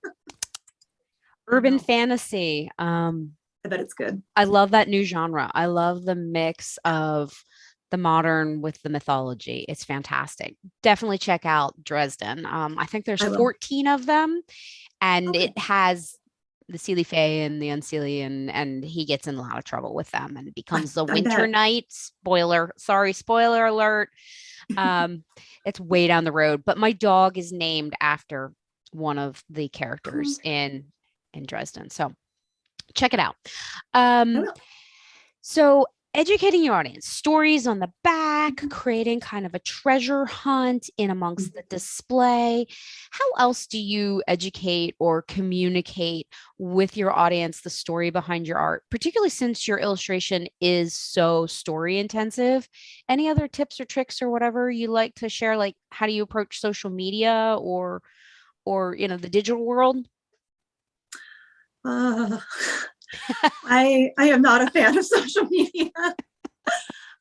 A: Urban
B: know.
A: fantasy.
B: I bet it's good.
A: I love that new genre. I love the mix of the modern with the mythology. It's fantastic. Definitely check out Dresden. I think there's
B: I will.
A: 14 of them, and it
B: Okay.
A: has the Seelie Fae and the Unseelie, and he gets in a lot of trouble with them, and it becomes the
B: I
A: Winter
B: bet.
A: Night. Spoiler alert. Um, it's way down the road, but my dog is named after one of the characters in Dresden. So check it out.
B: I
A: Um,
B: will.
A: so educating your audience, stories on the back, creating kind of a treasure hunt in amongst the display. How else do you educate or communicate with your audience the story behind your art, particularly since your illustration is so story intensive? Any other tips or tricks or whatever you like to share? Like how do you approach social media or the digital world?
B: Uh, I am not a fan of social media.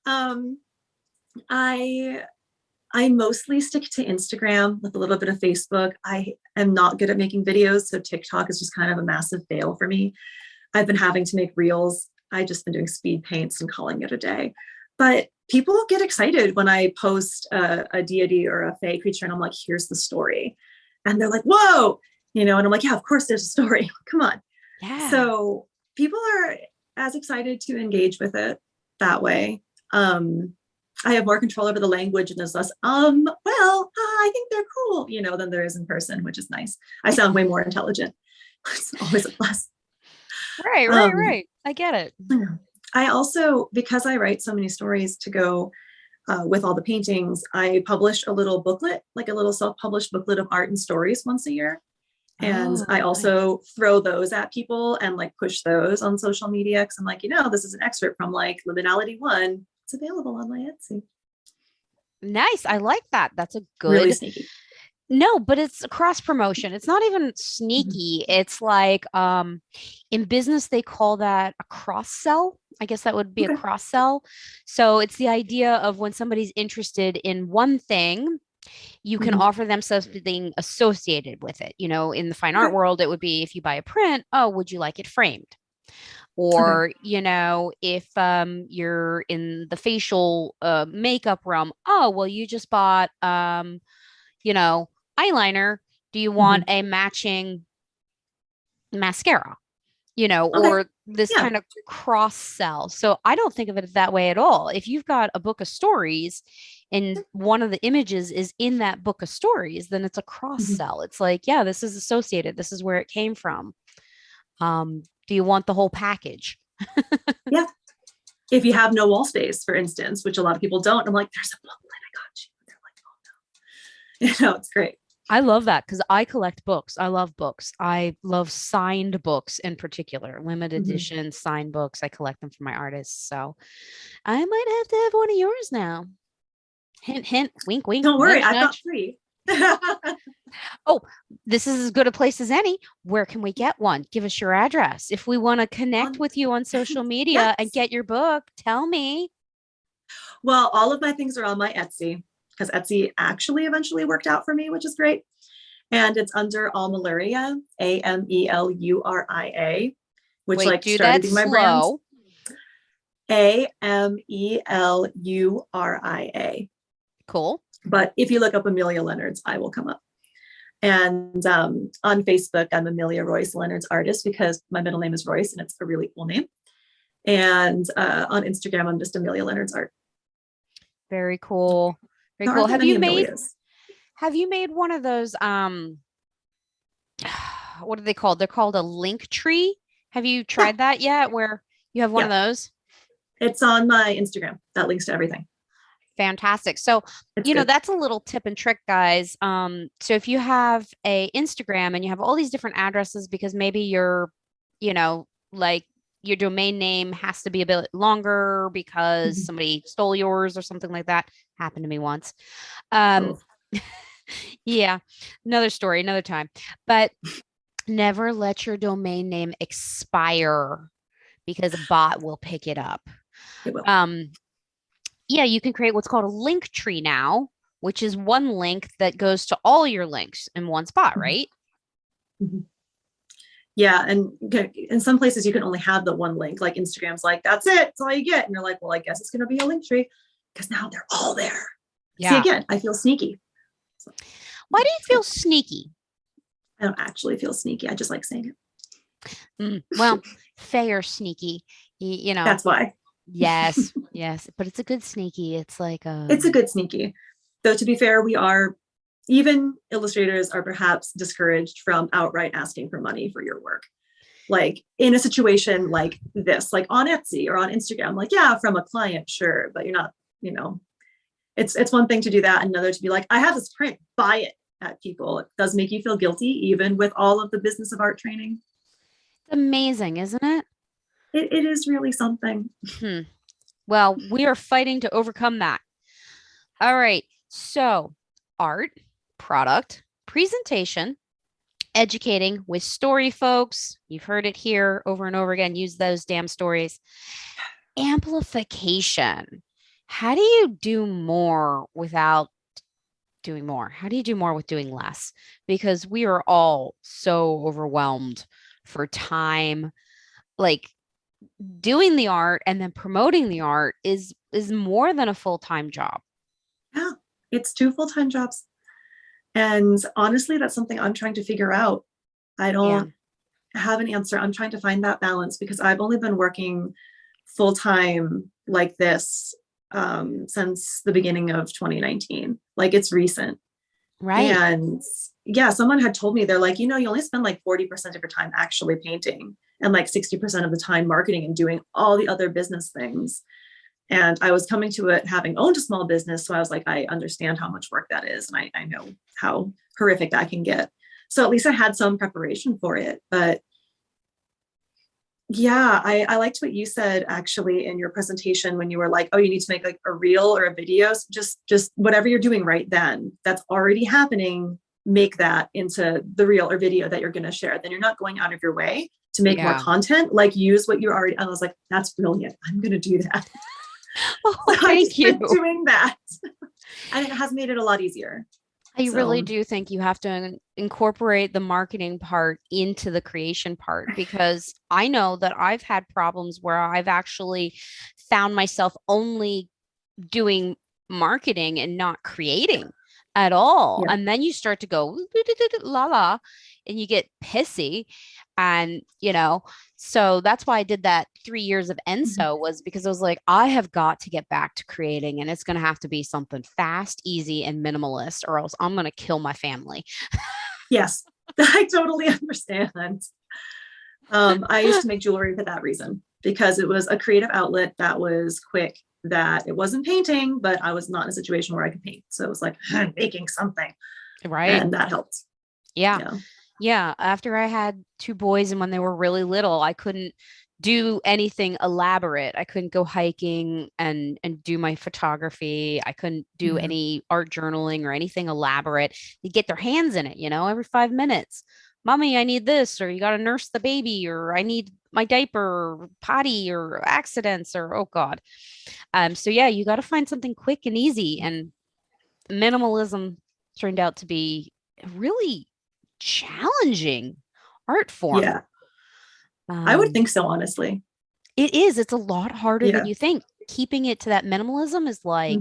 B: Um, I I mostly stick to Instagram with a little bit of Facebook. I am not good at making videos, so TikTok is just kind of a massive fail for me. I've been having to make reels. I've just been doing speed paints and calling it a day. But people get excited when I post a deity or a fae creature, and I'm like, here's the story. And they're like, whoa, and I'm like, yeah, of course there's a story. Come on.
A: Yeah.
B: So people are as excited to engage with it that way. I have more control over the language, and there's less, I think they're cool, than there is in person, which is nice. I sound way more intelligent. It's always a plus.
A: Right, right,
B: Um,
A: right. I get it.
B: I also, because I write so many stories to go with all the paintings, I publish a little booklet, like a little self-published booklet of art and stories once a year. And I
A: Oh, nice.
B: also throw those at people and like push those on social media because I'm like, this is an excerpt from like Liminality One. It's available on my Etsy.
A: Nice. I like that. That's a
B: Really
A: good.
B: sneaky.
A: No, but it's cross promotion. It's not even
B: Mhm.
A: sneaky. It's like in business they call that a cross sell. I guess that would be a
B: Okay.
A: cross sell. So it's the idea of when somebody's interested in one thing, you can
B: Mhm.
A: offer them something associated with it. In the fine art
B: Okay.
A: world, it would be if you buy a print, oh, would you like it framed?
B: Okay.
A: Or if you're in the facial makeup realm, oh well, you just bought you know eyeliner, do you want
B: Mhm.
A: a matching mascara?
B: Okay.
A: Or this
B: Yeah.
A: kind of cross sell. So I don't think of it that way at all. If you've got a book of stories and one of the images is in that book of stories, then it's a cross
B: Mhm.
A: sell. It's like, yeah, this is associated, this is where it came from. Do you want the whole package?
B: Yeah. If you have no wall space, for instance, which a lot of people don't, I'm like, there's a booklet I got you. They're like, it's great.
A: I love that because I collect books. I love books. I love signed books in particular, limited
B: Mhm.
A: edition signed books. I collect them for my artists. So I might have to have one of yours now. Hint, hint, wink, wink,
B: Don't worry,
A: nudge,
B: I've got
A: nudge.
B: three.
A: Oh, this is as good a place as any. Where can we get one? Give us your address. If we want to connect
B: On
A: with you on social media and
B: yes.
A: get your book, tell me.
B: Well, all of my things are on my Etsy because Etsy actually eventually worked out for me, which is great. And it's under Ameluria, Ameluria, which
A: Wait,
B: like
A: do
B: started
A: that
B: being my brand.
A: slow.
B: Ameluria.
A: Cool.
B: But if you look up Amelia Leonards, I will come up. And on Facebook, I'm Amelia Royce Leonards artist because my middle name is Royce and it's a really cool name. And on Instagram, I'm just Amelia Leonards art.
A: Very cool. Very
B: There
A: cool.
B: aren't that
A: Have
B: many
A: you made
B: Amelias.
A: have you made one of those what are they called? They're called a link tree. Have you
B: Yeah,
A: tried that yet? Where you have one of
B: yeah.
A: those?
B: It's on my Instagram. That links to everything.
A: Fantastic. So,
B: It's good.
A: that's a little tip and trick, guys. So if you have a Instagram and you have all these different addresses because maybe like your domain name has to be a bit longer because
B: Mhm.
A: somebody stole yours or something like that. Happened to me once. Um,
B: Oh,
A: yeah, another story, another time. But never let your domain name expire because a bot will pick it up.
B: it will.
A: Um, yeah, you can create what's called a link tree now, which is one link that goes to all your links in one spot,
B: Mhm.
A: right?
B: Mhm. Yeah, and in some places you can only have the one link. Like Instagram's like, that's it, that's all you get. And you're like, well, I guess it's going to be a link tree because now they're all there. See,
A: Yeah.
B: again, I feel sneaky. So,
A: Why do you
B: it's
A: feel
B: good.
A: sneaky?
B: I don't actually feel sneaky. I just like saying it.
A: Well, fair sneaky. You know,
B: That's why.
A: yes, yes, but it's a good sneaky. It's like
B: It's a good sneaky. Though to be fair, even illustrators are perhaps discouraged from outright asking for money for your work. Like in a situation like this, like on Etsy or on Instagram, like, yeah, from a client, sure, but you're not, you know, it's one thing to do that, and another to be like, I have this print, buy it at people. It does make you feel guilty, even with all of the business of art training.
A: amazing, isn't it?
B: It is really something.
A: Hmm. Well, we are fighting to overcome that. All right. So, art, product, presentation, educating with story, folks. You've heard it here over and over again. Use those damn stories. Amplification. How do you do more without doing more? How do you do more with doing less? Because we are all so overwhelmed for time. Like doing the art and then promoting the art is more than a full-time job.
B: Yeah, it's two full-time jobs. And honestly, that's something I'm trying to figure out. I
A: Yeah.
B: don't have an answer. I'm trying to find that balance because I've only been working full time like this since the beginning of 2019. Like it's recent.
A: Right.
B: And yeah, someone had told me, they're like, you only spend like 40% of your time actually painting. and like 60% of the time marketing and doing all the other business things. And I was coming to it having owned a small business. So I was like, I understand how much work that is. And I know how horrific that can get. So at least I had some preparation for it. But yeah, I liked what you said actually in your presentation when you were like, oh, you need to make like a reel or a video. So just whatever you're doing right then, that's already happening, make that into the reel or video that you're going to share. Then you're not going out of your way to make more content, like use what you already, I was like, that's brilliant. I'm going to do that.
A: Oh, thank you.
B: Doing that. And it has made it a lot easier.
A: I really do think you have to incorporate the marketing part into the creation part, because I know that I've had problems where I've actually found myself only doing marketing and not creating at all.
B: Yeah.
A: And then you start to go la la, and you get pissy. And, so that's why I did that 3 years of ENSO, was because I was like, I have got to get back to creating, and it's going to have to be something fast, easy, and minimalist, or else I'm going to kill my family.
B: Yes, I totally understand. I used to make jewelry for that reason, because it was a creative outlet that was quick, that it wasn't painting, but I was not in a situation where I could paint. So it was like, I'm making something.
A: Right.
B: And that helped.
A: Yeah. After I had 2 boys, and when they were really little, I couldn't do anything elaborate. I couldn't go hiking and do my photography. I couldn't do any art journaling or anything elaborate. They get their hands in it, every 5 minutes. Mommy, I need this, or you got to nurse the baby, or I need my diaper, or potty, or accidents, or oh God. So yeah, you got to find something quick and easy. And minimalism turned out to be really challenging art form.
B: Yeah. I would think so, honestly.
A: It is. It's a lot harder than you think. Keeping it to that minimalism is like,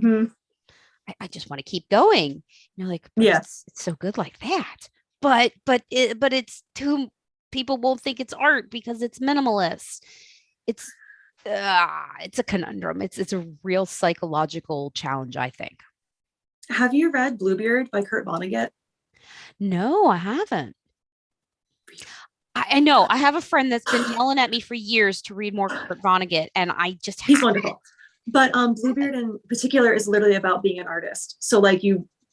A: I just want to keep going. You're like, but it's so good like that. But it's too, people won't think it's art because it's minimalist. It's a conundrum. It's a real psychological challenge, I think.
B: Have you read Bluebeard by Kurt Vonnegut?
A: No, I haven't. I know. I have a friend that's been yelling at me for years to read more Kurt Vonnegut, and I just
B: He's wonderful. But Bluebeard in particular is literally about being an artist. So like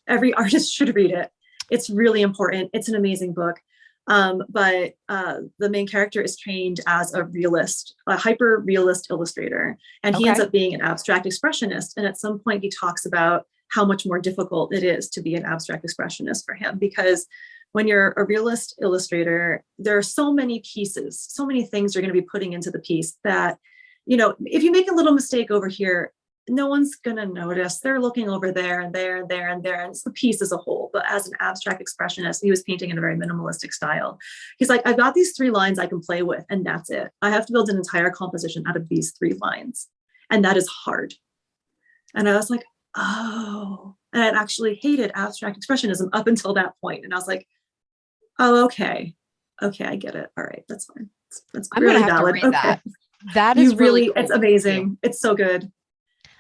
B: every artist should read it. It's really important. It's an amazing book. But the main character is trained as a realist, a hyper realist illustrator, and he ends up being an abstract expressionist. And at some point he talks about how much more difficult it is to be an abstract expressionist for him, because when you're a realist illustrator, there are so many pieces, so many things you're going to be putting into the piece that, if you make a little mistake over here, no one's going to notice. They're looking over there and there and there and there, and it's the piece as a whole. But as an abstract expressionist, he was painting in a very minimalistic style. He's like, I've got these 3 lines I can play with, and that's it. I have to build an entire composition out of these 3 lines. And that is hard. And I was like, oh, and I actually hated abstract expressionism up until that point. And I was like, oh, okay, I get it. All right, that's fine. That's really valid. Okay,
A: that is really cool.
B: It's amazing. It's so good.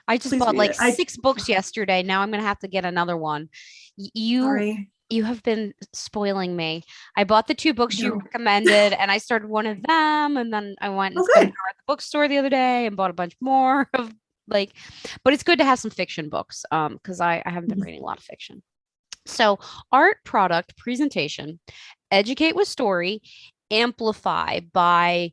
A: I just bought like 6 books yesterday. Now I'm gonna have to get another one. You have been spoiling me. I bought the 2 books you recommended, and I started one of them, and then I went and spent an hour at the bookstore the other day and bought a bunch more of but it's good to have some fiction books, because I haven't been reading a lot of fiction. So art, product, presentation, educate with story, amplify by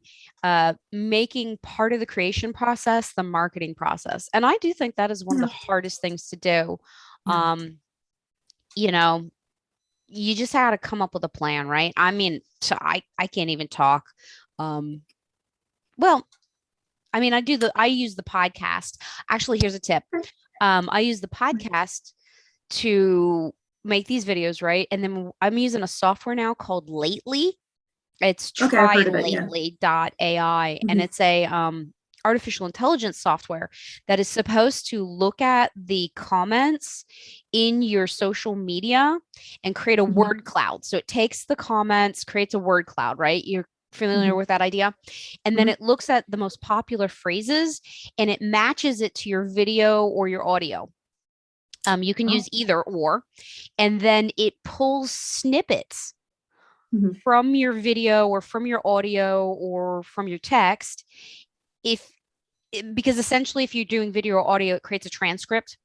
A: making part of the creation process the marketing process. And I do think that is one of the hardest things to do. You just had to come up with a plan, right? I mean, I can't even talk. I use the podcast. Actually, here's a tip. I use the podcast to make these videos, right? And then I'm using a software now called Lately. It's Lately.AI, and it's a artificial intelligence software that is supposed to look at the comments in your social media and create a word cloud. So it takes the comments, creates a word cloud, right? You're familiar with that idea? And then it looks at the most popular phrases and it matches it to your video or your audio. You can use either or, and then it pulls snippets
B: Mhm.
A: from your video or from your audio or from your text, if because essentially if you're doing video or audio, it creates a transcript.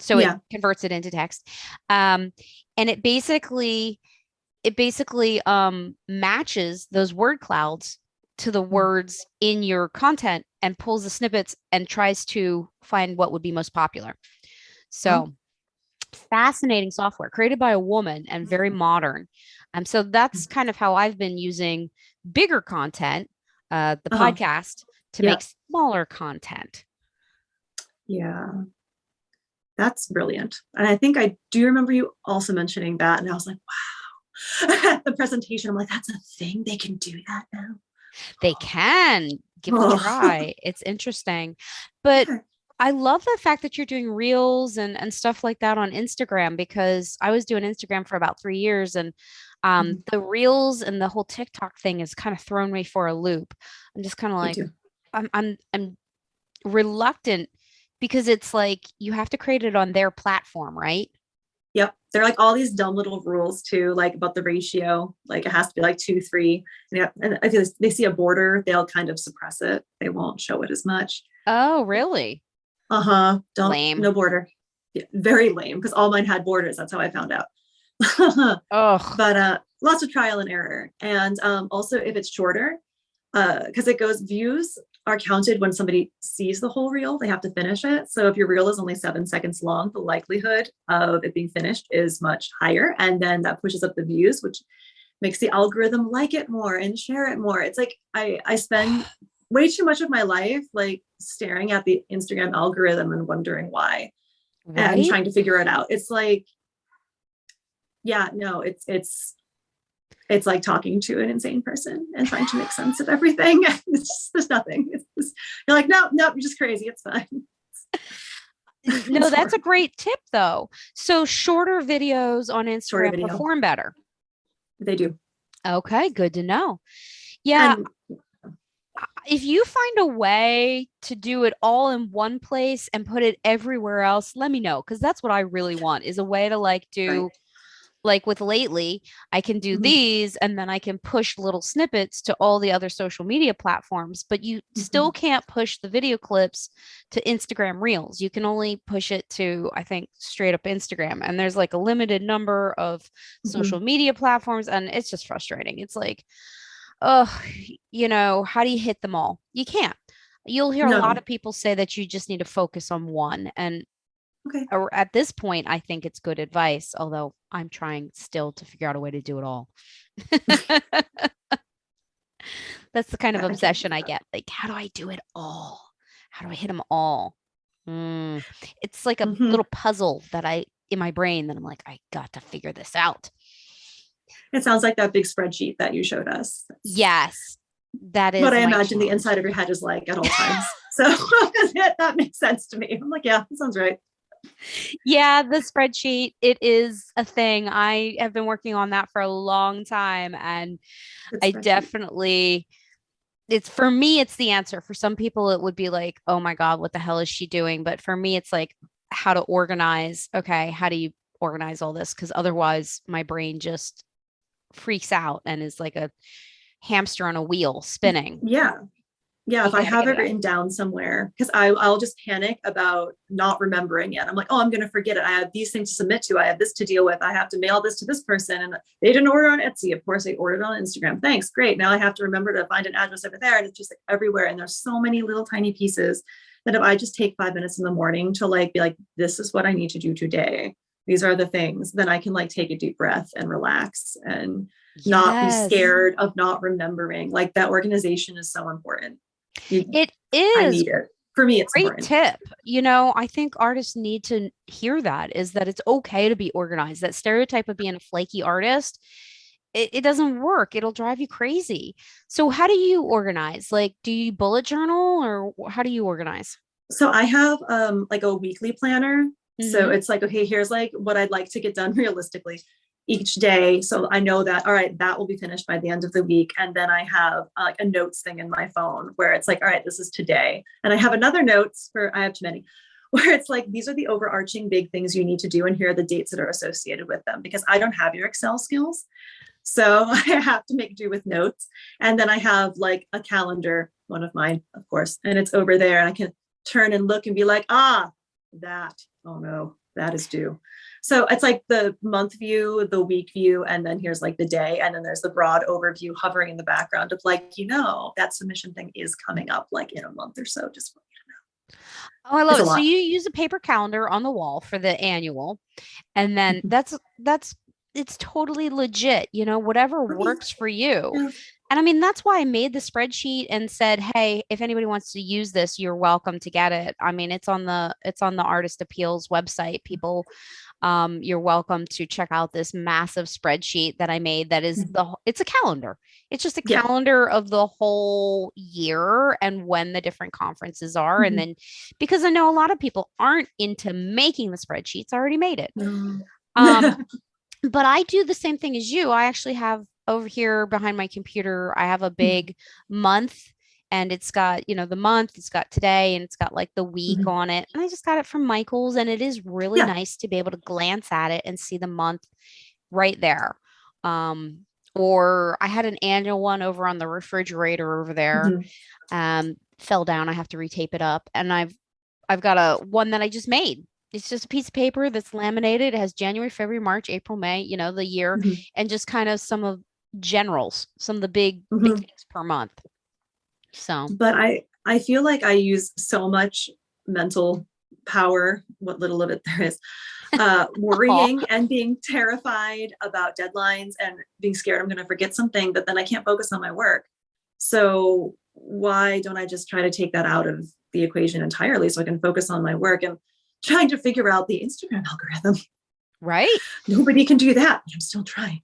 A: So it
B: Yeah.
A: converts it into text. And it basically matches those word clouds to the
B: Mm.
A: words in your content and pulls the snippets and tries to find what would be most popular.
B: Oh.
A: So fascinating software created by a woman and very modern. So that's kind of how I've been using bigger content, the
B: Uh-huh.
A: podcast, to
B: Yeah.
A: make smaller content.
B: Yeah. That's brilliant. And I think I do remember you also mentioning that. And I was like, wow. The presentation, I'm like, that's a thing. They can do that now.
A: They can give it a
B: Oh.
A: try. It's interesting. But
B: Okay.
A: I love the fact that you're doing reels and stuff like that on Instagram, because I was doing Instagram for about 3 years, and
B: Mhm.
A: the reels and the whole TikTok thing has kind of thrown me for a loop. I'm just kind of
B: Me
A: like,
B: too.
A: I'm reluctant, because it's like you have to create it on their platform, right?
B: Yep. They're like all these dumb little rules too, like about the ratio. Like it has to be like 2:3. And, yeah, and I feel like they see a border, they'll kind of suppress it. They won't show it as much.
A: Oh, really?
B: Uh-huh. Don't,
A: Lame.
B: no border. Yeah, very lame because all mine had borders. That's how I found out.
A: Oh,
B: But lots of trial and error. And also if it's shorter, because it goes views are counted when somebody sees the whole reel, they have to finish it. So if your reel is only 7 seconds long, the likelihood of it being finished is much higher. And then that pushes up the views, which makes the algorithm like it more and share it more. It's like I spend way too much of my life like staring at the Instagram algorithm and wondering why and
A: right?
B: trying to figure it out. It's like, yeah, no, it's like talking to an insane person and trying to make sense of everything. There's nothing. You're like, no, no, you're just crazy. It's fine.
A: No,
B: It's
A: that's a
B: horrible.
A: great tip though. So shorter videos on
B: Shorter
A: Instagram
B: video.
A: perform better.
B: They do.
A: Okay, good to know. Yeah,
B: And
A: if you find a way to do it all in one place and put it everywhere else, let me know, because that's what I really want, is a way to like
B: right.
A: do, like with Lately, I can do
B: Mhm.
A: these and then I can push little snippets to all the other social media platforms, but you still
B: Mhm.
A: can't push the video clips to Instagram Reels. You can only push it to, I think, straight up Instagram. And there's like a limited number of social
B: Mhm.
A: media platforms, and it's just frustrating. It's like, oh, how do you hit them all? You can't. You'll hear a lot
B: No.
A: of people say that you just need to focus on one. And
B: Okay.
A: or at this point, I think it's good advice, although I'm trying still to figure out a way to do it all. That's the kind of
B: I can't do
A: obsession I
B: that.
A: get. Like, how do I do it all? How do I hit them all? Mm. It's like a
B: Mhm.
A: little puzzle that in my brain, that I'm like, I got to figure this out.
B: It sounds like that big spreadsheet that you showed us. That's
A: Yes, that
B: what
A: is
B: I
A: my
B: imagine the
A: challenge.
B: inside of your head is like at all times. So that makes sense to me. I'm like, yeah, that sounds right.
A: Yeah, the spreadsheet, it is a thing. I have been working on that for a long time, and
B: Good
A: I
B: spreadsheet.
A: definitely, it's for me, it's the answer. For some people, it would be like, oh my God, what the hell is she doing? But for me, it's like how to organize. Okay, how do you organize all this? Because otherwise, my brain just freaks out and is like a hamster on a wheel spinning.
B: Yeah. Yeah,
A: You
B: if I
A: got to
B: have
A: get
B: it
A: it out.
B: written down somewhere, because I'll just panic about not remembering it. I'm like, oh, I'm going to forget it. I have these things to submit to. I have this to deal with. I have to mail this to this person. And they didn't order on Etsy. Of course, they ordered on Instagram. Thanks. Great. Now I have to remember to find an address over there. And it's just like everywhere. And there's so many little tiny pieces that if I just take 5 minutes in the morning to like be like, this is what I need to do today. These are the things, then I can like take a deep breath and relax and not be
A: Yes,
B: scared of not remembering. Like that organization is so important. You,
A: it
B: I
A: is.
B: need it. For me, it's
A: Great
B: important.
A: tip. I think artists need to hear that, is that it's okay to be organized. That stereotype of being a flaky artist, it doesn't work. It'll drive you crazy. So how do you organize? Like, do you bullet journal, or how do you organize?
B: So I have like a weekly planner. So
A: Mm-hmm.
B: it's like, okay, here's like what I'd like to get done realistically each day. So I know that, all right, that will be finished by the end of the week. And then I have like a notes thing in my phone where it's like, all right, this is today. And I have another notes I have too many, where it's like, these are the overarching big things you need to do. And here are the dates that are associated with them because I don't have your Excel skills. So I have to make do with notes. And then I have like a calendar, one of mine, of course, and it's over there. And I can turn and look and be like, oh no, that is due. So it's like the month view, the week view, and then here's like the day. And then there's the broad overview hovering in the background of like, that submission thing is coming up like in a month or so. Just
A: Oh, I love
B: it's a
A: it. So
B: lot.
A: you use a paper calendar on the wall for the annual, and then that's it's totally legit, whatever
B: For me,
A: works for you.
B: yeah.
A: And I mean, that's why I made the spreadsheet and said, "Hey, if anybody wants to use this, you're welcome to get it." I mean, it's on the Artist Appeals website. People, you're welcome to check out this massive spreadsheet that I made that is it's a calendar. It's just a
B: Yeah.
A: calendar of the whole year and when the different conferences are. And
B: Mhm.
A: then because I know a lot of people aren't into making the spreadsheets, I already made it.
B: No.
A: Um, but I do the same thing as you. I actually have over here behind my computer, I have a big month and it's got, the month, it's got today and it's got like the week
B: Mhm.
A: on it. And I just got it from Michael's and it is really
B: Yeah.
A: nice to be able to glance at it and see the month right there. Um, or I had an annual one over on the refrigerator over there.
B: Mhm.
A: Fell down. I have to retape it up. And I've got a one that I just made. It's just a piece of paper that's laminated. It has January, February, March, April, May, the year,
B: Mhm.
A: and just kind of some of some of the big
B: Mhm.
A: things per month. So,
B: But I feel like I use so much mental power, what little of it there is,
A: oh,
B: worrying and being terrified about deadlines and being scared I'm going to forget something, but then I can't focus on my work. So why don't I just try to take that out of the equation entirely so I can focus on my work and trying to figure out the Instagram algorithm?
A: right?
B: Nobody can do that, but I'm still trying.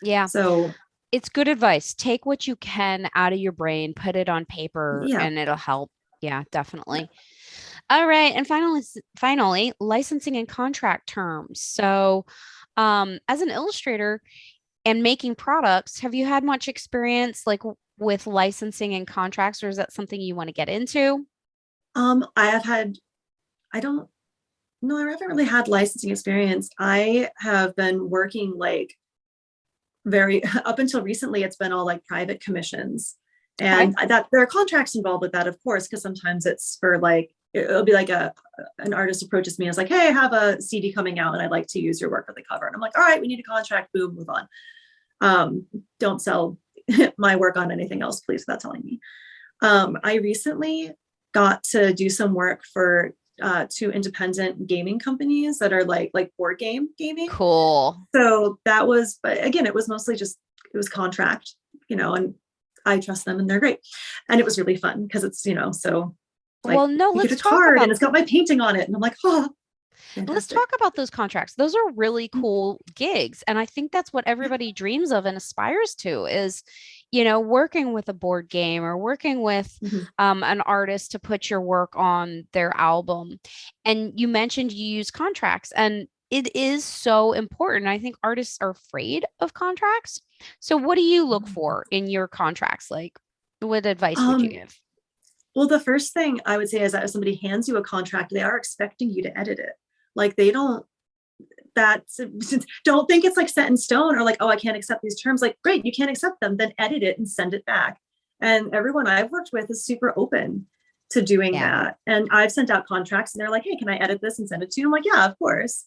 A: Yeah.
B: So
A: It's good advice. Take what you can out of your brain, put it on paper,
B: yeah.
A: and it'll help. Yeah,
B: Yeah.
A: definitely. All right. And finally, licensing and contract terms. So, as an illustrator, and making products, have you had much experience like with licensing and contracts, or is that something you want to get into?
B: I have had, I don't know, I haven't really had licensing experience. I have been working like very up until recently, it's been all like private commissions.
A: Okay.
B: And that there are contracts involved with that, of course, because sometimes it's for like, it'll be like an artist approaches me and is like, hey, I have a CD coming out and I'd like to use your work for the cover. And I'm like, all right, we need a contract, boom, move on. Don't sell my work on anything else, please, without telling me. I recently got to do some work for two independent gaming companies that are like board game gaming.
A: Cool.
B: So that was, but again, it was mostly just, it was contract, and I trust them and they're great. And it was really fun because it's, so
A: Well,
B: like
A: no,
B: you get
A: let's
B: a
A: talk
B: card and
A: about
B: it's got my painting on it. And I'm like, oh,
A: let's
B: fantastic.
A: talk about those contracts. Those are really cool gigs. And I think that's what
B: Yeah.
A: everybody dreams of and aspires to is, working with a board game or working with
B: Mhm.
A: an artist to put your work on their album. And you mentioned you use contracts, and it is so important. I think artists are afraid of contracts. So, what do you look for in your contracts? Like, what advice would you
B: Um,
A: give?
B: well, the first thing I would say is that if somebody hands you a contract, they are expecting you to edit it. Like they don't, that's don't think it's like set in stone or like, oh, I can't accept these terms. Like, great, you can't accept them, then edit it and send it back. And everyone I've worked with is super open to doing
A: Yeah.
B: that. And I've sent out contracts and they're like, hey, can I edit this and send it to you? I'm like, yeah, of course.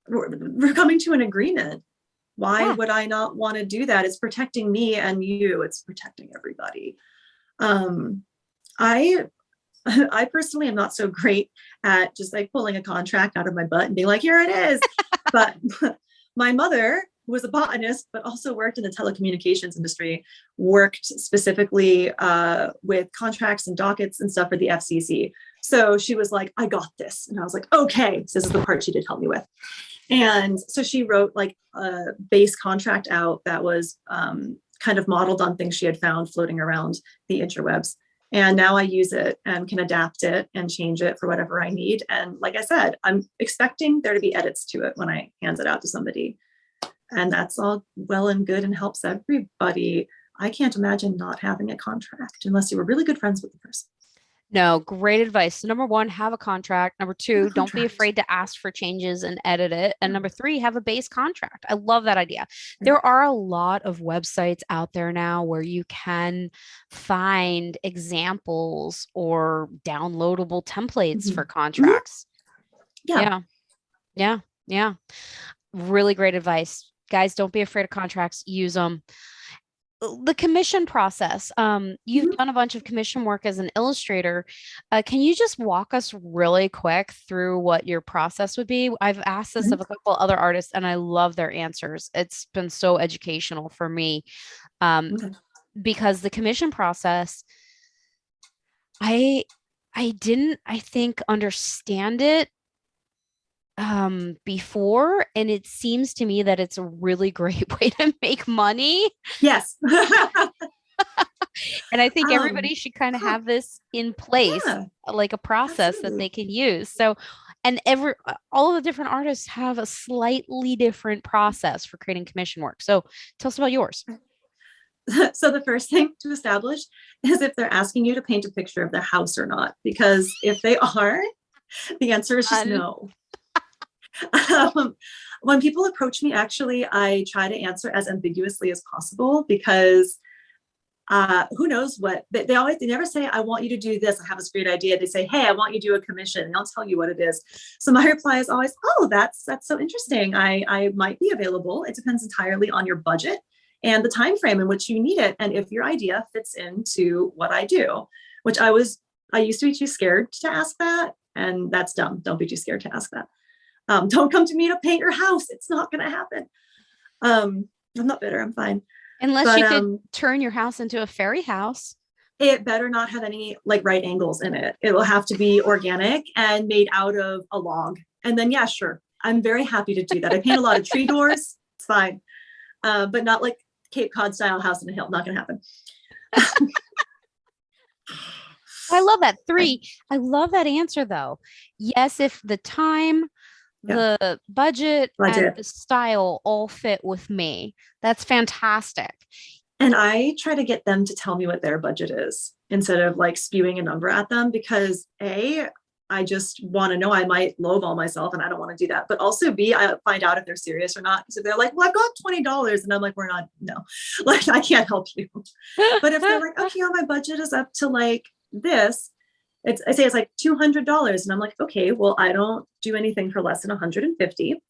B: We're coming to an agreement. Why
A: Yeah.
B: would I not want to do that? It's protecting me and you, it's protecting everybody. Um, I I personally am not so great at just like pulling a contract out of my butt and being like, here it is. But my mother, who was a botanist, but also worked in the telecommunications industry, worked specifically with contracts and dockets and stuff for the FCC. So she was like, I got this. And I was like, okay, so this is the part she did help me with. And so she wrote like a base contract out that was kind of modeled on things she had found floating around the interwebs. And now I use it and can adapt it and change it for whatever I need. And like I said, I'm expecting there to be edits to it when I hand it out to somebody. And that's all well and good and helps everybody. I can't imagine not having a contract unless you were really good friends with the person.
A: No, great advice. So number one, have a contract. Number
B: Have
A: two,
B: a
A: don't be
B: contract.
A: afraid to ask for changes and edit it. And number three, have a base contract. I love that idea.
B: Yeah.
A: There are a lot of websites out there now where you can find examples or downloadable templates for
B: Mhm. Mhm.
A: contracts.
B: Yeah.
A: Yeah, yeah, yeah. Really great advice. Guys, don't be afraid of contracts. Use them. The commission process. You've
B: Mhm.
A: done a bunch of commission work as an illustrator. Can you just walk us really quick through what your process would be? I've asked this
B: Mhm.
A: of a couple other artists and I love their answers. It's been so educational for me. Um,
B: Okay.
A: because the commission process, I I didn't, I think, understand it before, and it seems to me that it's a really great way to make money.
B: Yes.
A: And I think
B: um,
A: everybody should kind of
B: huh.
A: have this in place,
B: Yeah,
A: like a process that
B: absolutely.
A: they can use. So, and all of the different artists have a slightly different process for creating commission work. So, tell us about yours.
B: So the first thing to establish is if they're asking you to paint a picture of their house or not, because if they are, the answer is just
A: Um,
B: no. um, when people approach me, actually, I try to answer as ambiguously as possible because who knows what they always, they never say, I want you to do this. I have this great idea. They say, hey, I want you to do a commission, and I'll tell you what it is. So my reply is always, oh, that's so interesting. I might be available. It depends entirely on your budget and the time frame in which you need it, and if your idea fits into what I do. Which I used to be too scared to ask that, and that's dumb. Don't be too scared to ask that. Don't come to me to paint your house. It's not going to happen. I'm not bitter. I'm fine.
A: unless
B: But
A: you could turn your house into a fairy house.
B: it better not have any like right angles in it. It will have to be organic and made out of a log. And then, yeah, sure. I'm very happy to do that. I paint a lot of tree doors. It's fine. But not like Cape Cod style house in a hill. Not going to happen.
A: I love that. Three, I love that answer though. Yes, if the time,
B: Yeah,
A: the budget, and
B: budget.
A: the style all fit with me, that's fantastic.
B: And I try to get them to tell me what their budget is instead of like spewing a number at them because I just want to know. I might lowball myself and I don't want to do that. But also B, I find out if they're serious or not. So they're like, well, I've got $20. And I'm like, we're not, no, like I can't help you. But if they're like, okay, my budget is up to like this, I say it's like $200. And I'm like, okay, well, I don't do anything for less than 150.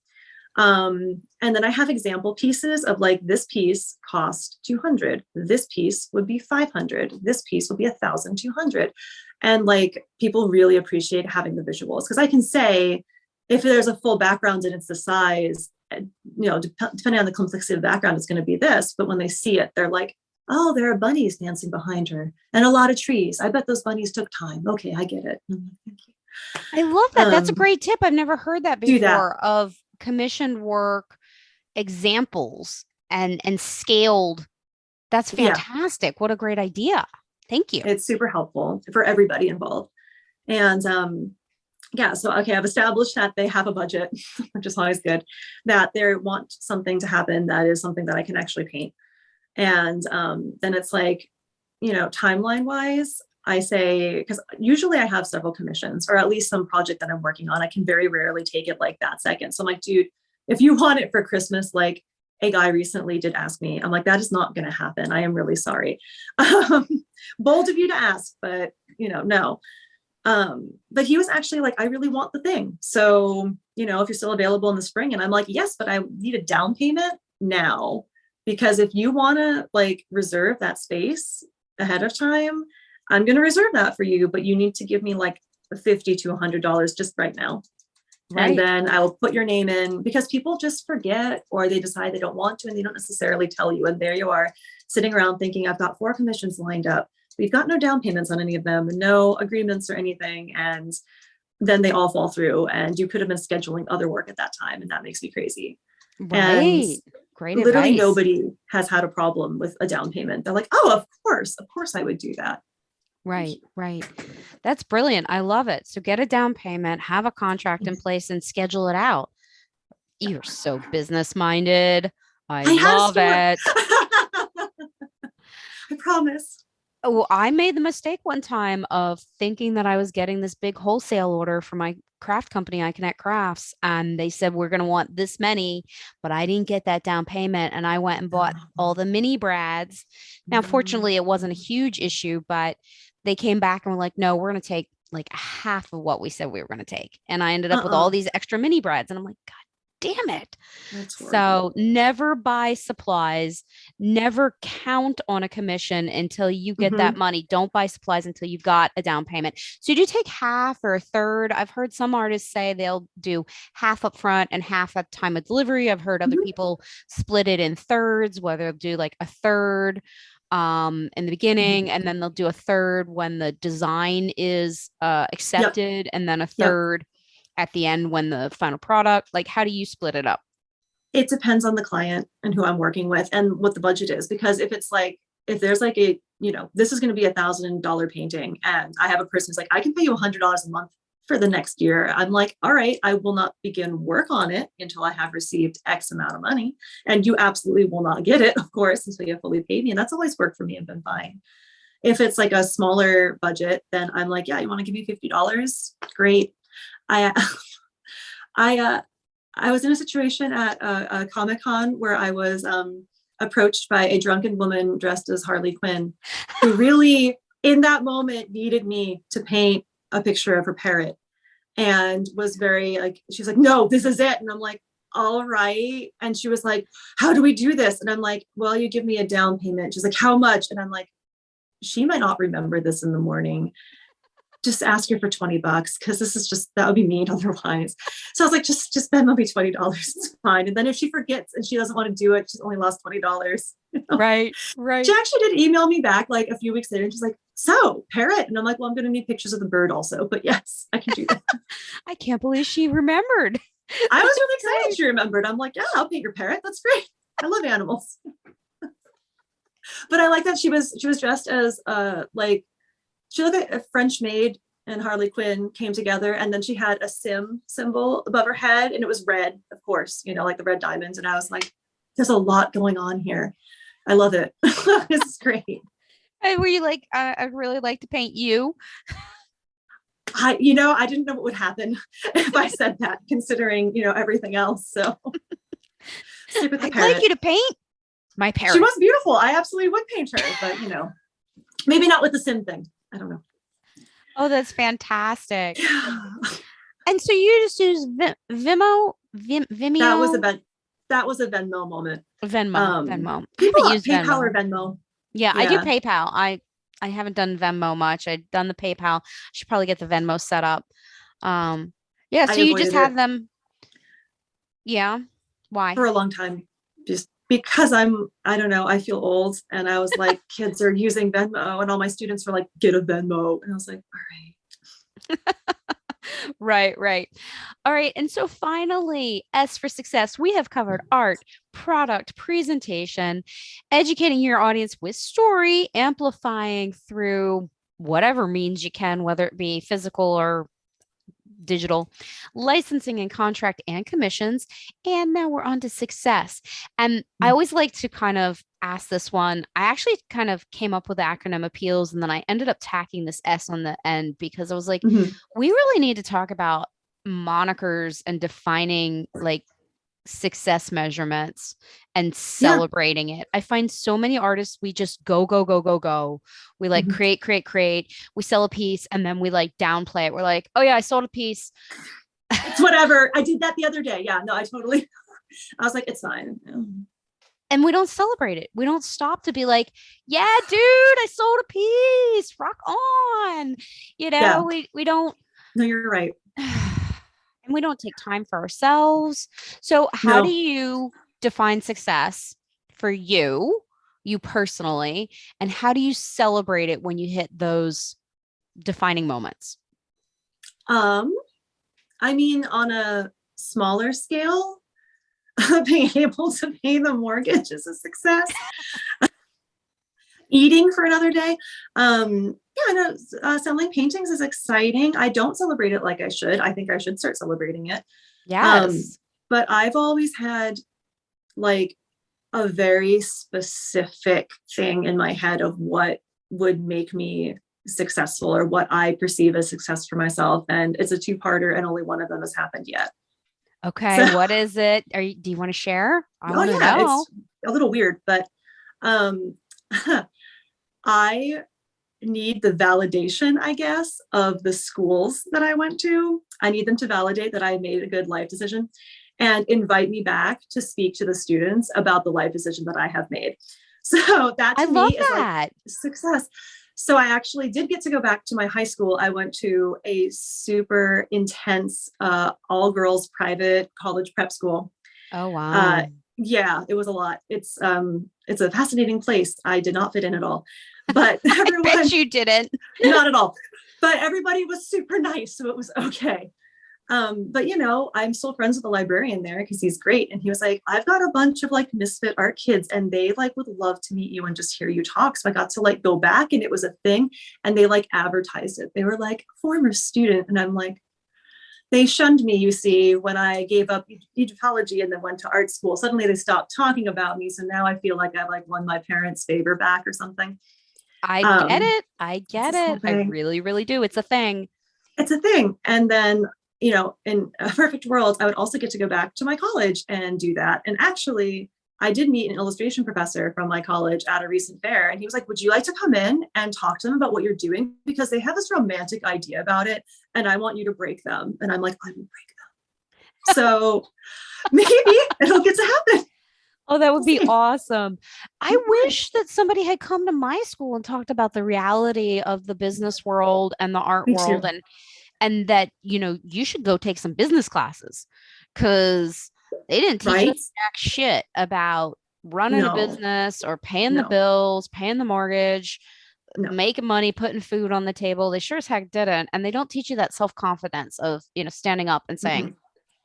B: And then I have example pieces of like this piece cost 200. This piece would be 500. This piece would be 1,200. And like people really appreciate having the visuals because I can say if there's a full background and it's the size, depending on the complexity of the background, it's going to be this. But when they see it, they're like, oh, there are bunnies dancing behind her and a lot of trees. I bet those bunnies took time. Okay, I get it. Like, thank you.
A: I love that. That's a
B: Um,
A: great tip. I've never heard that
B: do that.
A: before of commissioned work examples and scaled. That's
B: Yeah,
A: fantastic. What a great idea. Thank you.
B: it's super helpful for everybody involved. And yeah, so okay, I've established that they have a budget, which is always good, that they want something to happen that is something that I can actually paint. And then it's like, timeline wise, I say, because usually I have several commissions or at least some project that I'm working on. I can very rarely take it like that second. So I'm like, dude, if you want it for Christmas, like a guy recently did ask me, I'm like, that is not going to happen. I am really sorry. Um, Bold of you to ask, but no. But he was actually like, I really want the thing. So, if you're still available in the spring, and I'm like, yes, but I need a down payment now. Because if you want to like reserve that space ahead of time, I'm going to reserve that for you, but you need to give me like $50 to $100 just right now. And
A: Right.
B: then I will put your name in because people just forget or they decide they don't want to and they don't necessarily tell you. And there you are sitting around thinking, I've got 4 commissions lined up. We've got no down payments on any of them, no agreements or anything. And then they all fall through. And you could have been scheduling other work at that time. And that makes me crazy. And
A: Right. Great
B: literally
A: advice.
B: nobody has had a problem with a down payment. They're like, oh, of course I would do that.
A: Right, right. That's brilliant. I love it. So get a down payment, have a contract in place, and schedule it out. You're so business minded. I
B: I had a
A: love
B: store.
A: it.
B: I promise.
A: Oh, I made the mistake one time of thinking that I was getting this big wholesale order for my craft company, I Connect Crafts, and they said we're going to want this many, but I didn't get that down payment, and I went and bought all the mini brads. Now,
B: Mm.
A: fortunately, it wasn't a huge issue, but they came back and were like, "No, we're going to take like half of what we said we were going to take," and I ended up with all
B: Uh-uh.
A: these extra mini brads, and I'm like, "God damn it!"
B: That's
A: So
B: horrible.
A: never buy supplies, never count on a commission until you get that
B: Hmm.
A: money. Don't buy supplies until you've got a down payment. So do you take half or a third? I've heard some artists say they'll do half up front and half at time of delivery. I've heard other
B: Hmm.
A: people split it in thirds, whether they'll do like a third in the
B: Hmm.
A: beginning, and then they'll do a third when the design is
B: Yep.
A: accepted, and then a
B: Yep.
A: third at the end when the final product. Like, how do you split it up?
B: It depends on the client and who I'm working with and what the budget is. Because if it's like, if there's like a, this is going to be $1,000 painting, and I have a person who's like, I can pay you $100 a month for the next year. I'm like, all right, I will not begin work on it until I have received X amount of money. And you absolutely will not get it, of course, until you have fully paid me. And that's always worked for me and been fine. If it's like a smaller budget, then I'm like, yeah, you want to give me $50? Great. I, I, I was in a situation at a Comic Con where I was approached by a drunken woman dressed as Harley Quinn, who really, in that moment, needed me to paint a picture of her parrot, and was very like, she's like, no, this is it. And I'm like, all right. And she was like, how do we do this? And I'm like, well, you give me a down payment. She's like, how much? And I'm like, she might not remember this in the morning. Just ask her for $20 because this is just, that would be mean otherwise. So I was like, just Venmo me $20. It's fine. And then if she forgets and she doesn't want to do it, she's only lost $20.
A: Right,
B: She
A: right.
B: actually did email me back like a few weeks later, and she's like, so parrot. And I'm like, well, I'm going to need pictures of the bird also, but yes, I can do that.
A: I can't believe she remembered.
B: I was
A: That's
B: really excited
A: great.
B: she remembered. I'm like, yeah, I'll paint your parrot. That's great. I love animals. But I like that she was dressed as like, she looked like a French maid and Harley Quinn came together, and then she had a sim symbol above her head, and it was red, of course, like the red diamonds. And I was like, there's a lot going on here. I love it. This is great.
A: And were you like, I'd really like to paint you?
B: I didn't know what would happen if I said that, considering, everything else. So stick with the
A: I'd like
B: parrot.
A: you to paint my
B: She
A: parrot.
B: was beautiful. I absolutely would paint her, but maybe not with the sim thing. I don't know.
A: Oh, that's fantastic.
B: Yeah.
A: And so you just use
B: That was a
A: Vimeo,
B: that was a Venmo moment.
A: Venmo. I
B: People
A: haven't used
B: PayPal or
A: Venmo.
B: Venmo.
A: Yeah, I do
B: Yeah,
A: PayPal. I haven't done Venmo much. I've done the PayPal. Should probably get the Venmo set up. Yeah,
B: I
A: so you just
B: avoided
A: have
B: it
A: them. Yeah. Why?
B: for a long time, just because I don't know, I feel old, and I was like, kids are using Venmo, and all my students were like, get a Venmo, and I was like, all right.
A: Right, right. All right. And so finally, S for success, we have covered art, product, presentation, educating your audience with story, amplifying through whatever means you can, whether it be physical or digital, licensing and contract and commissions. And now we're on to success. And I always like to kind of ask this one. I actually kind of came up with the acronym appeals, and then I ended up tacking this S on the end because I was like,
B: Mhm.
A: we really need to talk about monikers and defining like success measurements and
B: Yeah.
A: celebrating it. I find so many artists, we just go, go, go, go, go. We like
B: Mhm.
A: create, create, create. We sell a piece and then we like downplay it. We're like, oh yeah, I sold a piece.
B: It's whatever. I did that the other day. Yeah, no, I totally, I was like, it's fine.
A: And we don't celebrate it. We don't stop to be like, yeah, dude, I sold a piece. Rock on.
B: Yeah,
A: We don't
B: no, you're right.
A: and we don't take time for ourselves. So how do
B: No.
A: you define success for you personally, and how do you celebrate it when you hit those defining moments?
B: Um, I mean, on a smaller scale, being able to pay the mortgage is a success. Eating for another day. Yeah, no, selling paintings is exciting. I don't celebrate it like I should. I think I should start celebrating it. Um,
A: Yes.
B: but I've always had like a very specific thing in my head of what would make me successful, or what I perceive as success for myself. And it's a two-parter, and only one of them has happened yet.
A: Okay,
B: So,
A: what is it? Do you want to share? I
B: oh
A: want to
B: yeah,
A: know.
B: it's a little weird, but um, I need the validation, I guess, of the schools that I went to. I need them to validate that I made a good life decision and invite me back to speak to the students about the life decision that I have made. So that
A: I
B: to
A: love
B: me is like
A: that.
B: success. So I actually did get to go back to my high school. I went to a super intense all girls private college prep school.
A: Oh,
B: Uh,
A: wow.
B: yeah, it was a lot. It's a fascinating place. I did not fit in at all, but
A: I bet
B: everyone,
A: you didn't.
B: not at all. But everybody was super nice, so it was okay. But I'm still friends with the librarian there because he's great. And he was like, I've got a bunch of like misfit art kids, and they like would love to meet you and just hear you talk. So I got to like go back, and it was a thing. And they like advertised it. They were like, former student. And I'm like, they shunned me, you see, when I gave up Egyptology and then went to art school. Suddenly they stopped talking about me. So now I feel like I like won my parents' favor back or something.
A: I get
B: Um,
A: it. I
B: it's
A: get
B: this whole
A: it. I
B: thing.
A: really, really do. It's a thing.
B: It's a thing. And then, in a perfect world, I would also get to go back to my college and do that. And actually, I did meet an illustration professor from my college at a recent fair. And he was like, would you like to come in and talk to them about what you're doing? Because they have this romantic idea about it. And I want you to break them. And I'm like, I will break them. So maybe it'll get to happen.
A: Oh, that would
B: We'll
A: be
B: see.
A: awesome. I wish that somebody had come to my school and talked about the reality of the business world and the art
B: Me
A: world,
B: too.
A: and that, you should go take some business classes because they didn't teach us
B: Right?
A: jack shit about running a
B: No,
A: business or paying the
B: no,
A: bills, paying the mortgage,
B: no.
A: making money, putting food on the table. They sure as heck didn't. And they don't teach you that self-confidence of, standing up and saying,
B: Mm-mm.